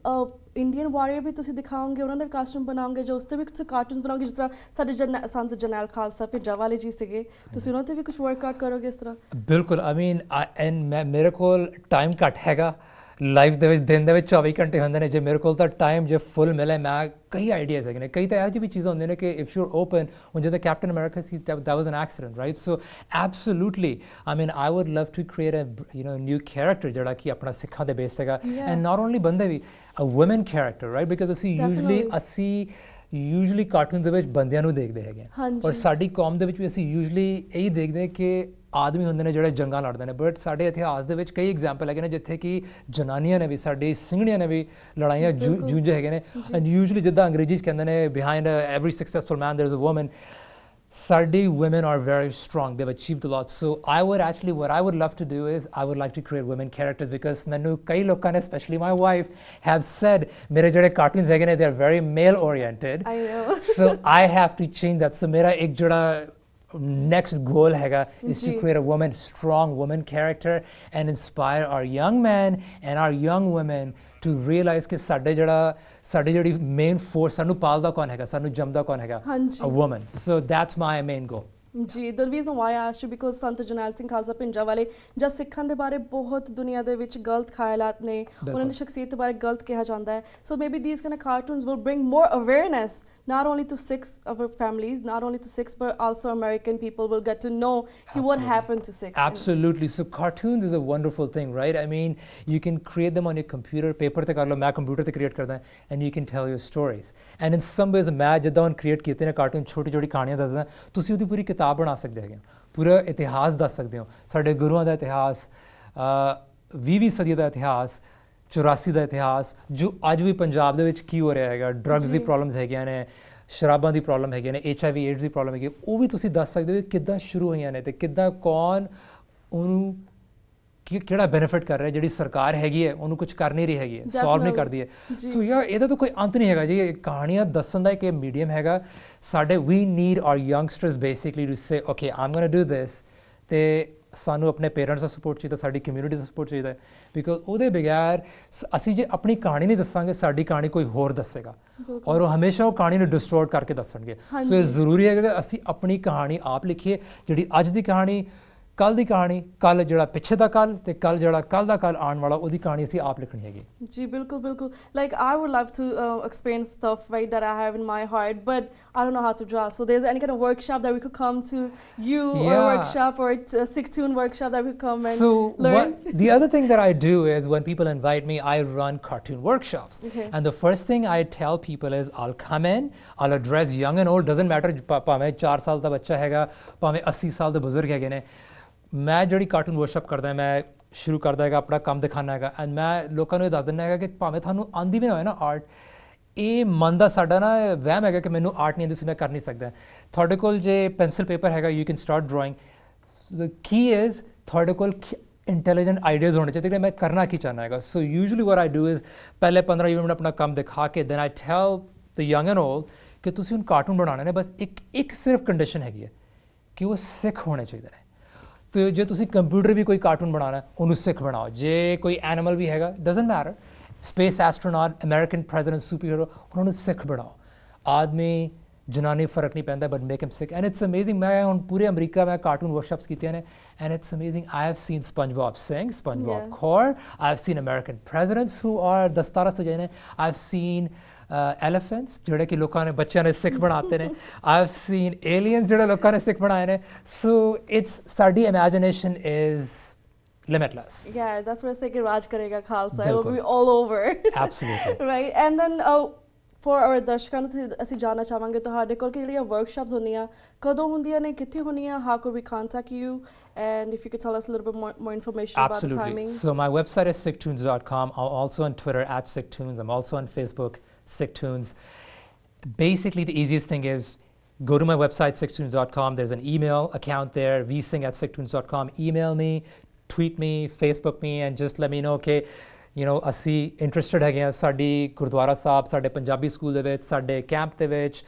Indian warrior ਵੀ ਤੁਸੀਂ ਦਿਖਾਓਗੇ ਉਹਨਾਂ ਦਾ ਵੀ ਕਾਸਟਿਊਮ ਬਣਾਓਗੇ ਜੋ ਉਸ 'ਤੇ ਵੀ ਤੁਸੀਂ ਕਾਰਟੂਨਸ ਬਣਾਓਗੇ ਜਿਸ ਤਰ੍ਹਾਂ ਸਾਡੇ ਸੰਤ ਜਰਨੈਲ ਖਾਲਸਾ ਭਿੱਜਾ ਵਾਲੇ ਜੀ ਸੀਗੇ ਤੁਸੀਂ ਉਹਨਾਂ 'ਤੇ ਵੀ ਕੁਝ ਵਰਕਆਊਟ ਕਰੋਗੇ ਇਸ ਤਰ੍ਹਾਂ ਬਿਲਕੁਲ ਆਈ ਮੀਨ ਐਂਡ ਮੇਰੇ ਕੋਲ ਟਾਈਮ ਘੱਟ ਹੈਗਾ ਲਾਈਫ ਦੇ ਵਿੱਚ ਦਿਨ ਦੇ ਵਿੱਚ 24 ਘੰਟੇ ਹੁੰਦੇ ਨੇ ਜੇ ਮੇਰੇ ਕੋਲ ਤਾਂ ਟਾਈਮ ਜੇ ਫੁੱਲ ਮਿਲੇ ਮੈਂ ਕਈ ਆਈਡੀਆਜ਼ ਹੈਗੇ ਨੇ ਕਈ ਤਾਂ ਇਹੋ ਜਿਹੀ ਵੀ ਚੀਜ਼ਾਂ ਹੁੰਦੀਆਂ ਨੇ ਕਿ ਇਫ ਯੂ ਆਰ ਓਪਨ ਹੁਣ ਜਦੋਂ ਕੈਪਟਨ ਅਮਰੀਕਾ ਸੀ that was an accident right so absolutely I mean I would love to create a new character ਜਿਹੜਾ ਕਿ ਆਪਣਾ ਸਿੱਖਾਂ ਦੇ ਬੇਸਡ ਹੈਗਾ ਐਂਡ ਨਾਟ ਓਨਲੀ ਬੰਦੇ ਵੀ ਅ ਵੂਮਨ ਕੈਰੈਕਟਰ ਰਾਈਟ ਬਿਕਾਜ਼ ਅਸੀਂ ਯੂਜੂਲੀ ਕਾਰਟੂਨਸ ਦੇ ਵਿੱਚ ਬੰਦਿਆਂ ਨੂੰ ਦੇਖਦੇ ਹੈਗੇ ਔਰ ਸਾਡੀ ਕੌਮ ਦੇ ਵਿੱਚ ਵੀ ਅਸੀਂ ਯੂਜੂਲੀ ਇਹੀ ਦੇਖਦੇ ਕਿ ਆਦਮੀ ਹੁੰਦੇ ਨੇ ਜਿਹੜੇ ਜੰਗਾਂ ਲੜਦੇ ਨੇ ਬਟ ਸਾਡੇ ਇਤਿਹਾਸ ਦੇ ਵਿੱਚ ਕਈ ਐਗਜ਼ਾਮਪਲ ਹੈਗੇ ਨੇ ਜਿੱਥੇ ਕਿ ਜਨਾਨੀਆਂ ਨੇ ਵੀ ਸਾਡੀ ਸਿੰਘਣੀਆਂ ਨੇ ਵੀ ਲੜਾਈਆਂ ਜੂਝੇ ਹੈਗੇ ਨੇ ਐਂਡ ਯੂਜੂਲੀ ਜਿੱਦਾਂ ਅੰਗਰੇਜ਼ੀ 'ਚ ਕਹਿੰਦੇ ਨੇ behind every successful man there is a woman Sardi women are very strong. They've achieved a lot. So what I would love to do is I would like to create women characters because manu kai lokan, especially my wife, have said mere jode cartoons hai ne they're very male oriented. I know. So I have to change that. So mera ek joda next goal haiga is to create a strong woman character and inspire our young men and our young women to realize ਕਿ ਸਾਡੀ ਜਿਹੜੀ main force ਸਾਨੂੰ ਪਾਲਦਾ ਕੌਣ ਹੈਗਾ ਸਾਨੂੰ ਜੰਮਦਾ ਕੌਣ ਹੈਗਾ a woman so that's my main goal ਜੀ the reason why I asked you because Sant Jarnail Singh Khalsa ਭਿੰਜਾ ਵਾਲੇ ਜਦ ਸਿੱਖਾਂ ਦੇ ਬਾਰੇ ਬਹੁਤ ਦੁਨੀਆ ਦੇ ਵਿੱਚ ਗਲਤ ਖਿਆਲਾਤ ਨੇ ਉਹਨਾਂ ਦੀ ਸ਼ਖਸੀਅਤ ਬਾਰੇ ਗਲਤ ਕਿਹਾ ਜਾਂਦਾ ਹੈ so maybe these kind of cartoons will bring more awareness not only to Sikhs of our families not only to Sikhs but also American people will get to know what happened to Sikhs absolutely so cartoons is a wonderful thing right I mean you can create them on your computer paper ਤੇ ਕਰ ਲਓ ਮੈਂ computer ਤੇ create ਕਰਦਾ and you can tell your stories and in some ways ਮੈਂ ਜਿੱਦਾਂ ਹੁਣ create ਕੀਤੇ ਨੇ ਕਾਰਟੂਨ ਛੋਟੀ ਛੋਟੀ ਕਹਾਣੀਆਂ ਦੱਸਦਾ ਤੁਸੀਂ ਉਹਦੀ ਪੂਰੀ ਕਿਤਾਬ ਬਣਾ ਸਕਦੇ ਹੈਗੇ ਪੂਰਾ ਇਤਿਹਾਸ ਦੱਸ ਸਕਦੇ ਹੋ ਸਾਡੇ ਗੁਰੂਆਂ ਦਾ ਇਤਿਹਾਸ 20ਵੀਂ ਸਦੀ ਦਾ ਇਤਿਹਾਸ 84 ਦਾ ਇਤਿਹਾਸ ਜੋ ਅੱਜ ਵੀ ਪੰਜਾਬ ਦੇ ਵਿੱਚ ਕੀ ਹੋ ਰਿਹਾ ਹੈਗਾ ਡਰੱਗਸ ਦੀ ਪ੍ਰੋਬਲਮਸ ਹੈਗੀਆਂ ਨੇ ਸ਼ਰਾਬਾਂ ਦੀ ਪ੍ਰੋਬਲਮ ਹੈਗੀਆਂ ਨੇ HIV AIDS ਦੀ ਪ੍ਰੋਬਲਮ ਹੈਗੀ ਉਹ ਵੀ ਤੁਸੀਂ ਦੱਸ ਸਕਦੇ ਹੋ ਕਿ ਕਿੱਦਾਂ ਸ਼ੁਰੂ ਹੋਈਆਂ ਨੇ ਤੇ ਕਿੱਦਾਂ ਕੌਣ ਉਹਨੂੰ ਕਿਹੜਾ ਬੈਨੀਫਿਟ ਕਰ ਰਿਹਾ ਜਿਹੜੀ ਸਰਕਾਰ ਹੈਗੀ ਹੈ ਉਹਨੂੰ ਕੁਝ ਕਰ ਨਹੀਂ ਰਹੀ ਹੈਗੀ ਹੈ ਸੋਲਵ ਨਹੀਂ ਕਰਦੀ ਹੈ ਸੋ ਯਾਰ ਇਹਦਾ ਤਾਂ ਕੋਈ ਅੰਤ ਨਹੀਂ ਹੈਗਾ ਜੀ ਕਹਾਣੀਆਂ ਦੱਸਣ ਦਾ ਇੱਕ ਮੀਡੀਅਮ ਹੈਗਾ ਸਾਡੇ we need our youngsters basically to say okay I'm going to do this ਤੇ ਸਾਨੂੰ ਆਪਣੇ ਪੇਰੈਂਟਸ ਦਾ ਸਪੋਰਟ ਚਾਹੀਦਾ, ਸਾਡੀ ਕਮਿਊਨਿਟੀ ਦਾ ਸਪੋਰਟ ਚਾਹੀਦਾ, ਬਿਕੋਜ਼ ਉਹਦੇ ਬਗੈਰ ਅਸੀਂ ਜੇ ਆਪਣੀ ਕਹਾਣੀ ਨਹੀਂ ਦੱਸਾਂਗੇ, ਸਾਡੀ ਕਹਾਣੀ ਕੋਈ ਹੋਰ ਦੱਸੇਗਾ ਔਰ ਉਹ ਹਮੇਸ਼ਾ ਉਹ ਕਹਾਣੀ ਨੂੰ ਡਿਸਟੋਰਟ ਕਰਕੇ ਦੱਸਣਗੇ। ਸੋ ਇਹ ਜ਼ਰੂਰੀ ਹੈ ਕਿ ਅਸੀਂ ਆਪਣੀ ਕਹਾਣੀ ਆਪ ਲਿਖੀਏ, ਜਿਹੜੀ ਅੱਜ ਦੀ ਕਹਾਣੀ, ਕੱਲ ਦੀ ਕਹਾਣੀ, ਕੱਲ ਜਿਹੜਾ ਪਿੱਛੇ ਦਾ ਕੱਲ ਤੇ ਕੱਲ ਜਿਹੜਾ ਕੱਲ ਦਾ ਕੱਲ ਆਉਣ ਵਾਲਾ, ਉਹਦੀ ਕਹਾਣੀ ਅਸੀਂ ਆਪ ਲਿਖਣੀ ਹੈਗੀ। ਜੀ ਬਿਲਕੁਲ ਬਿਲਕੁਲ। Like I would love to experience stuff right that I have in my heart, but I don't know how to draw. So there's any kind of workshop that we could come to, you or a workshop or a Siktoon workshop that we could come and learn? The other thing that I do is when people invite me, I run cartoon workshops. And the first thing I tell people is I'll come in, I'll address young and old, doesn't matter ਭਾਵੇਂ 4 ਸਾਲ ਦਾ ਬੱਚਾ ਹੈਗਾ, ਭਾਵੇਂ 80 ਸਾਲ ਦੇ ਬਜ਼ੁਰਗ ਹੈਗੇ ਨੇ। ਮੈਂ ਜਿਹੜੀ ਕਾਰਟੂਨ ਵਰਕਸ਼ਾਪ ਕਰਦਾ, ਮੈਂ ਸ਼ੁਰੂ ਕਰਦਾ ਹੈਗਾ ਆਪਣਾ ਕੰਮ ਦਿਖਾਉਣਾ ਹੈਗਾ, ਐਂਡ ਮੈਂ ਲੋਕਾਂ ਨੂੰ ਇਹ ਦੱਸ ਦਿੰਦਾ ਹੈਗਾ ਕਿ ਭਾਵੇਂ ਤੁਹਾਨੂੰ ਆਉਂਦੀ ਵੀ ਨਾ ਹੋਏ ਨਾ ਆਰਟ, ਇਹ ਮਨ ਦਾ ਸਾਡਾ ਨਾ ਵਹਿਮ ਹੈਗਾ ਕਿ ਮੈਨੂੰ ਆਰਟ ਨਹੀਂ ਆਉਂਦੀ ਸੀ, ਮੈਂ ਕਰ ਨਹੀਂ ਸਕਦਾ। ਤੁਹਾਡੇ ਕੋਲ ਜੇ ਪੈਨਸਿਲ ਪੇਪਰ ਹੈਗਾ, you can start drawing. The key is ਤੁਹਾਡੇ ਕੋਲ ਇੰਟੈਲੀਜੈਂਟ ਆਈਡੀਆਜ਼ ਹੋਣੇ ਚਾਹੀਦੇ ਕਿ ਮੈਂ ਕਰਨਾ ਕੀ ਚਾਹੁੰਦਾ ਹੈਗਾ। So usually what I do is ਪਹਿਲੇ 15-20 ਮਿੰਟ ਆਪਣਾ ਕੰਮ ਦਿਖਾ ਕੇ then I tell the young and old ਕਿ ਤੁਸੀਂ ਹੁਣ ਕਾਰਟੂਨ ਬਣਾਉਣੇ ਨੇ, ਬਸ ਇੱਕ ਸਿਰਫ ਕੰਡੀਸ਼ਨ ਹੈਗੀ ਹੈ ਕਿ ਉਹ ਸਿੱਖ ਹੋਣੇ ਚਾਹੀਦੇ ਨੇ। ਤੇ ਜੇ ਤੁਸੀਂ ਕੰਪਿਊਟਰ ਵੀ ਕੋਈ ਕਾਰਟੂਨ ਬਣਾਉਣਾ, ਉਹਨੂੰ ਸਿੱਖ ਬਣਾਓ। ਜੇ ਕੋਈ ਐਨੀਮਲ ਵੀ ਹੈਗਾ, doesn't matter, space astronaut, American president, super hero, ਉਹਨਾਂ ਨੂੰ ਸਿੱਖ ਬਣਾਓ। ਆਦਮੀ ਜਨਾਨੀ ਫਰਕ ਨਹੀਂ ਪੈਂਦਾ, but make him Sikh. And it's amazing, ਮੈਂ ਹੁਣ ਪੂਰੇ ਅਮਰੀਕਾ ਮੈਂ ਕਾਰਟੂਨ ਵਰਕਸ਼ਾਪਸ ਕੀਤੀਆਂ ਨੇ, and it's amazing. I have seen SpongeBob sing, SpongeBob core, I have seen American presidents who are ਦਸਤਾਰਾ ਸਜਾਏ ਨੇ, I have seen elephants ਜਿਹੜੇ ਕਿ ਲੋਕਾਂ ਨੇ ਬੱਚਿਆਂ ਨੇ ਸਿੱਖ ਬਣਾਤੇ ਨੇ, I have seen aliens ਜਿਹੜੇ ਲੋਕਾਂ ਨੇ ਸਿੱਖ ਬਣਾਏ ਨੇ। ਸੋ ਇਟਸ ਸਾਡੀ ਇਮੈਜਿਨੇਸ਼ਨ is limitless. Yeah, that's where Sikh Raj karega Khalsa. It will be all over. Absolutely. Right, and then for our ਦਰਸ਼ਕਾਂ ਨੂੰ ਅਸੀਂ ਜਾਣਨਾ ਚਾਹਾਂਗੇ ਤੁਹਾਡੇ ਕੋਲ ਕਿ ਜਿਹੜੀਆਂ ਵਰਕਸ਼ਾਪਸ ਹੁੰਦੀਆਂ ਕਦੋਂ ਹੁੰਦੀਆਂ ਨੇ, ਕਿੱਥੇ ਹੁੰਦੀਆਂ, how could we contact you, and if you could tell us a little bit more information about the timing. So my website is sicktoons.com. I'm also on Twitter @sicktoons. I'm also on Facebook, Sicktoons. Basically, the easiest thing is go to my website, sicktoons.com. There's an email account there, vsing@sicktoons.com. Email me, tweet me, Facebook me, and just let me know, okay, you know, ਅਸੀਂ interested ਹੈਗੇ ਹਾਂ ਸਾਡੀ ਗੁਰਦੁਆਰਾ ਸਾਹਿਬ, ਸਾਡੇ Punjabi school ਦੇ ਵਿੱਚ, ਸਾਡੇ camp ਦੇ ਵਿੱਚ,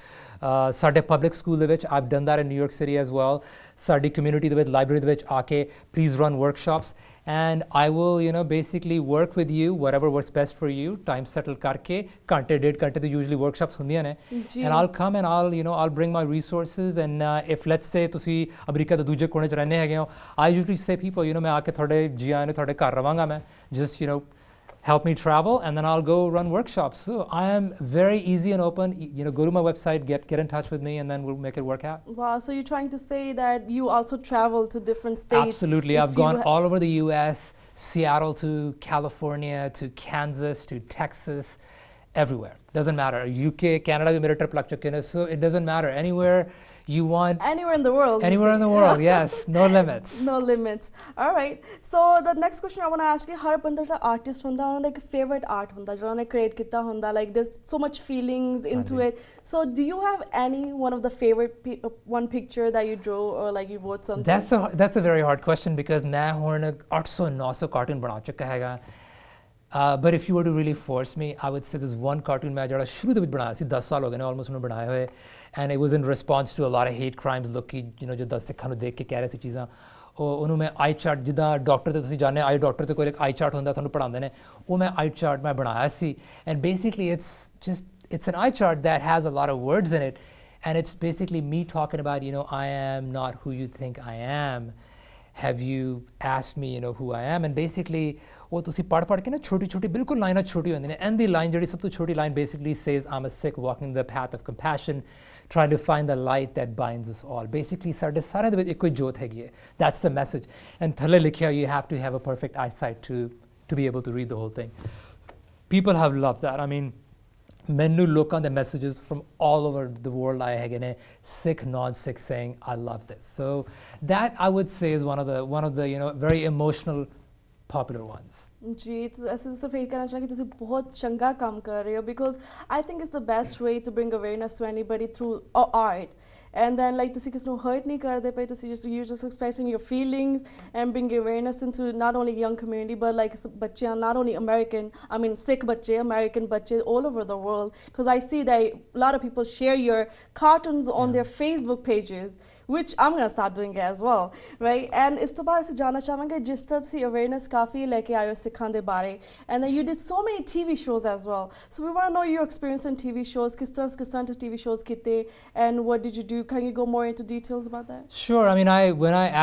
ਸਾਡੇ ਪਬਲਿਕ ਸਕੂਲ ਦੇ ਵਿੱਚ। I've done that in New York City as well. ਸਾਡੀ ਕਮਿਊਨਿਟੀ ਦੇ ਵਿੱਚ, ਲਾਇਬ੍ਰੇਰੀ ਦੇ ਵਿੱਚ ਆ ਕੇ please run workshops, and I will, you know, basically work with you, whatever works best for you, time settle ਕਰਕੇ ਘੰਟੇ 1.5 ਘੰਟੇ ਤੋਂ usually workshops ਹੁੰਦੀਆਂ ਨੇ, and I'll come and I'll, you know, I'll bring my resources, and if let's say ਤੁਸੀਂ America ਦੇ ਦੂਜੇ ਕੋਨੇ 'ਚ ਰਹਿੰਦੇ ਹੈਗੇ ਹੋ, I usually say people, you know, ਮੈਂ ਆ ਕੇ ਤੁਹਾਡੇ ਜੀ ਆਇਆਂ ਨੂੰ ਤੁਹਾਡੇ ਘਰ ਰਵਾਂਗਾ ਮੈਂ, just, you know, help me travel, and then I'll go run workshops. So I am very easy and open. You know, go to my website, get in touch with me, and then we'll make it work out. Wow, so you're trying to say that you also travel to different states? Absolutely. I've gone all over the US, Seattle to California to Kansas to Texas, everywhere. Doesn't matter. UK, Canada, we made a trip like Chakina, so it doesn't matter. Anywhere you want. Anywhere in the world. Anywhere in the world, yes. No limits. No limits. All right. So the next question I want to ask you, har banda da artist hunda, like favorite art hunda, jo ne create kita hunda, like there's so much feelings into it. So do you have any one of the favorite one picture that you drew or like you wrote something? That's a very hard question because main hun 800-900 cartoon bana chukka hai. But if you were to really force me, I would say there's one cartoon ਮੈਂ ਜਿਹੜਾ ਸ਼ੁਰੂ ਦੇ ਵਿੱਚ ਬਣਾਇਆ ਸੀ, 10 ਸਾਲ ਹੋ ਗਏ ਨੇ ਆਲਮੋਸਟ ਉਹਨੂੰ ਬਣਾਏ ਹੋਏ, and it was in response to a lot of hate crimes, ਲੋਕੀ you know ਜੋ 10 ਸਿੱਖਾਂ ਨੂੰ ਦੇਖ ਕੇ ਕਹਿ ਰਹੇ ਸੀ ਚੀਜ਼ਾਂ, ਉਹਨੂੰ ਮੈਂ ਆਈ ਚਾਰਟ, ਜਿੱਦਾਂ ਡਾਕਟਰ ਤੇ ਤੁਸੀਂ ਜਾਣਦੇ ਆਈ ਡਾਕਟਰ ਤੇ ਕੋਈ ਇੱਕ ਆਈ ਚਾਰਟ ਹੁੰਦਾ ਤੁਹਾਨੂੰ ਪੜ੍ਹਾਉਂਦੇ ਨੇ, ਉਹ ਮੈਂ ਆਈ ਚਾਰਟ ਮੈਂ ਬਣਾਇਆ ਸੀ, and basically it's an eye chart that has a lot of words in it, and it's basically me talking about, you know, I am not who you think I am, have you asked me, you know, who I am, and basically ਉਹ ਤੁਸੀਂ ਪੜ੍ਹ ਕੇ ਨਾ ਛੋਟੀ ਛੋਟੀ ਬਿਲਕੁਲ ਲਾਈਨਾਂ ਛੋਟੀ ਹੁੰਦੀਆਂ ਨੇ, ਐਂਡ ਦੀ ਲਾਈਨ ਜਿਹੜੀ ਸਭ ਤੋਂ ਛੋਟੀ line basically says I'm a Sikh walking the path of compassion, trying to find the light that binds us all. Basically ਸਾਡੇ ਸਾਰਿਆਂ ਦੇ ਵਿੱਚ ਇੱਕੋ ਹੀ ਜੋਤ ਹੈਗੀ ਹੈ, that's the message, and ਥੱਲੇ ਲਿਖਿਆ you have to have a perfect eyesight to be able to read the whole thing. People have loved that. I mean, ਮੈਨੂੰ ਲੋਕਾਂ ਦੇ messages from all over the world ਆਏ ਹੈਗੇ ਨੇ, Sikh, non-Sikh, saying I love this. So that I would say is one of the you know very emotional popular ones. जी, ऐसे सिर्फ यही कहना चाहेंगे तुसी बहुत चंगा काम कर रहे हो, because I think it's the best way to bring awareness to anybody through art. And then like तुसी किसी को hurt नहीं कर दे पे, you're just expressing your feelings and bring awareness into not only young community but like बच्चे, not only Sikh बच्चे, American बच्चे all over the world, because I see that a lot of people share your cartoons on their Facebook pages, which I'm going to start doing it as well, right? And ਇਸ ਤੋਂ ਬਾਅਦ ਅਸੀਂ ਜਾਣਨਾ ਚਾਹਾਂਗੇ ਜਿਸ ਤਰ੍ਹਾਂ ਤੁਸੀਂ awareness ਕਾਫੀ ਲੈ ਕੇ ਆਏ ਹੋ ਸਿੱਖਾਂ ਦੇ ਬਾਰੇ, and then you did so many TV shows as well. So we want to know your experience in TV shows, ਕਿਸ ਤਰ੍ਹਾਂ ਦੇ TV shows ਕੀਤੇ, and what did you do? Can you go more into details about that? Sure. I mean,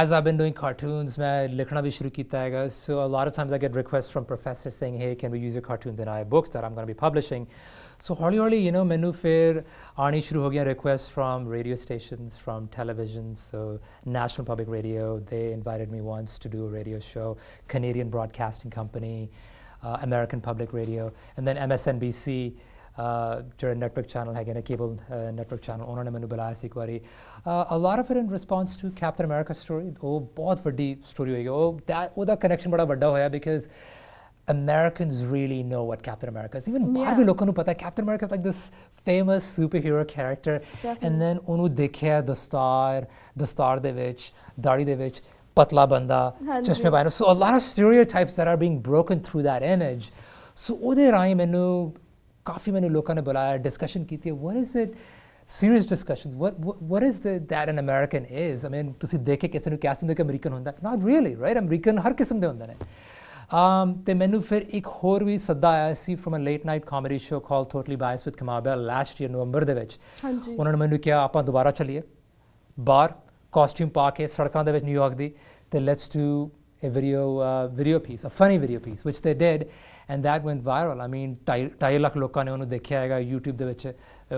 as I've been doing cartoons, मैं लिखना भी शुरू किया है, so a lot of times I get requests from professors saying, hey, can we use your cartoons in our books that I'm going to be publishing? So hauली you know, मैंने फिर आनी शुरू हो गया requests from radio stations, from television. So National Public Radio, they invited me once to do a radio show. Canadian Broadcasting Company, American Public Radio, and then MSNBC, जो network channel है, ना cable network channel, उन्होंने मैंने बुलाया सी एक बारी. A lot of it in response to Captain America story. वो बहुत बड़ी story हुई है. वो that connection बड़ा बड़ा होया because Americans really know what Captain America is. Even बाहर भी लोगों को पता है Captain America is like this famous superhero character. Definitely. And then उन्हों देखिया दस्तार दे विच, दाढ़ी दे विच, पतला बंदा, चश्मे पाए. So a lot of stereotypes that are being broken through that image. So उधर आई मैंने काफ़ी मैंने लोगों ने बुलाया, discussion की थी. What is it? Serious discussions. What is that an American is? I mean, तुसी देखे कैसे नु क्या समझे कि American होता है? Not really, right? American हर किस्म दे होंदा ने. ਤੇ ਮੈਨੂੰ ਫਿਰ ਇੱਕ ਹੋਰ ਵੀ ਸੱਦਾ ਆਇਆ ਸੀ from a late night comedy show called Totally Biased with Kamal Bell last year ਨਵੰਬਰ ਦੇ ਵਿੱਚ. ਹਾਂਜੀ. ਉਹਨਾਂ ਨੇ ਮੈਨੂੰ ਕਿਹਾ ਆਪਾਂ ਦੁਬਾਰਾ ਚੱਲੀਏ ਬਾਹਰ ਕਾਸਟਿਊਮ ਪਾ ਕੇ ਸੜਕਾਂ ਦੇ ਵਿੱਚ ਨਿਊਯਾਰਕ ਦੀ ਤੇ let's do a video piece, a funny video piece, which they did, and that went viral. I mean 2.5 lakh ਲੋਕਾਂ ਨੇ ਉਹਨੂੰ ਦੇਖਿਆ ਹੈਗਾ YouTube ਦੇ ਵਿੱਚ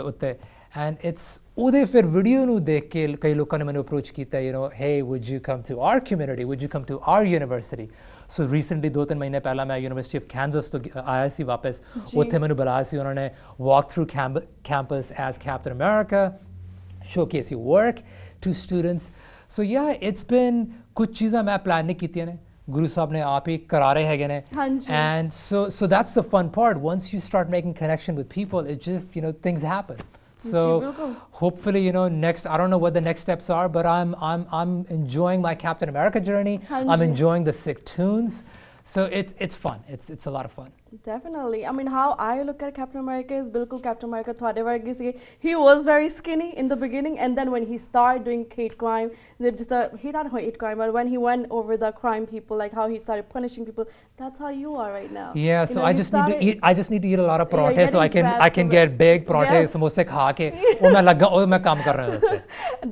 ਉੱਤੇ. And it's ਉਹਦੇ ਫਿਰ ਵੀਡੀਓ ਨੂੰ ਦੇਖ ਕੇ ਕਈ ਲੋਕਾਂ ਨੇ ਮੈਨੂੰ ਅਪਰੋਚ ਕੀਤਾ, you know, hey, would you come to our community, would you come to our university? So recently 2-3 ਮਹੀਨੇ ਪਹਿਲਾਂ ਮੈਂ University of Kansas ਤੋਂ ਆਇਆ ਸੀ ਵਾਪਸ. ਉੱਥੇ ਮੈਨੂੰ ਬੁਲਾਇਆ ਸੀ ਉਹਨਾਂ ਨੇ, walk through campus as Captain America, showcase your work to students. So yeah, it's been ਕੁਝ ਚੀਜ਼ਾਂ ਮੈਂ ਪਲਾਨ ਨਹੀਂ ਕੀਤੀਆਂ ਨੇ, ਗੁਰੂ ਸਾਹਿਬ ਨੇ ਆਪ ਹੀ ਕਰਾ ਰਹੇ ਹੈਗੇ ਨੇ. And so that's the fun part. Once you start making connection with people, it just, you know, things happen. So hopefully, you know, next, I don't know what the next steps are, but I'm enjoying my Captain America journey. I'm enjoying the sick tunes. So it's fun. It's a lot of fun. Definitely. I mean, how I look at Captain America is bilkul Captain America ਤੁਹਾਡੇ ਵਰਗੇ ਸੀ. He was very skinny in the beginning, and then when he started doing hate crime, he not hate crime, but when he went over the crime people, like how he started punishing people, that's how you are right now. Yeah, so I just need to eat a lot of parathe so I can get big parathe samosa ਖਾ ਕੇ ਉਹ ਮੈਂ ਲੱਗਾ ਉਹ ਮੈਂ ਕੰਮ ਕਰ ਰਿਹਾ ਹਾਂ.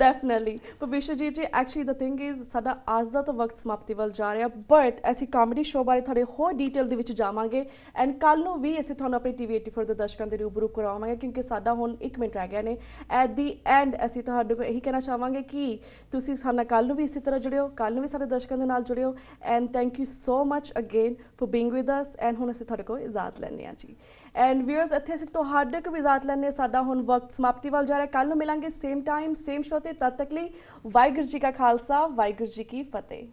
Definitely. But Vishwajit ji, actually the thing is ਸਾਡਾ ਅੱਜ ਦਾ ਤਾਂ ਵਕਤ ਸਮਾਪਤੀ ਵੱਲ ਜਾ ਰਿਹਾ, but ਅਸੀਂ ਕਾਮੇਡੀ ਸ਼ੋਅ ਬਾਰੇ ਤੁਹਾਡੇ ਹੋਰ ਡੀਟੇਲ ਦੇ ਵਿੱਚ ਜਾਵਾਂਗੇ, ਐਂਡ ਕੱਲ੍ਹ ਨੂੰ ਵੀ ਅਸੀਂ ਤੁਹਾਨੂੰ ਆਪਣੀ TV 84 ਦੇ ਦਰਸ਼ਕਾਂ ਦੇ ਰੂਬਰੂ ਕਰਵਾਵਾਂਗੇ, ਕਿਉਂਕਿ ਸਾਡਾ ਹੁਣ 1 ਮਿੰਟ ਰਹਿ ਗਿਆ ਨੇ. ਐਟ ਦੀ ਐਂਡ ਅਸੀਂ ਤੁਹਾਡੇ ਕੋਲ ਇਹੀ ਕਹਿਣਾ ਚਾਹਾਂਗੇ ਕਿ ਤੁਸੀਂ ਸਾਡੇ ਨਾਲ ਕੱਲ੍ਹ ਨੂੰ ਵੀ ਇਸੇ ਤਰ੍ਹਾਂ ਜੁੜਿਓ, ਕੱਲ੍ਹ ਨੂੰ ਵੀ ਸਾਡੇ ਦਰਸ਼ਕਾਂ ਦੇ ਨਾਲ ਜੁੜਿਓ. And thank you so much again for being with us. And ਹੁਣ ਅਸੀਂ ਤੁਹਾਡੇ ਕੋਲ ਇਜਾਜ਼ਤ ਲੈਂਦੇ ਹਾਂ ਜੀ. ਐਂਡ ਵਿਊਅਰਸ, ਇੱਥੇ ਅਸੀਂ ਤੁਹਾਡੇ ਕੋਲ ਵੀ ਇਜਾਜ਼ਤ ਲੈਂਦੇ ਹਾਂ. ਸਾਡਾ ਹੁਣ ਵਕਤ ਸਮਾਪਤੀ ਵੱਲ ਜਾ ਰਿਹਾ. ਕੱਲ੍ਹ ਨੂੰ ਮਿਲਾਂਗੇ ਸੇਮ ਟਾਈਮ ਸੇਮ ਸ਼ੋਅ 'ਤੇ. ਤਦ ਤੱਕ ਲਈ ਵਾਹਿਗੁਰੂ ਜੀ ਕਾ ਖਾਲਸਾ, ਵਾਹਿਗੁਰੂ ਜੀ ਕੀ ਫਤਿਹ.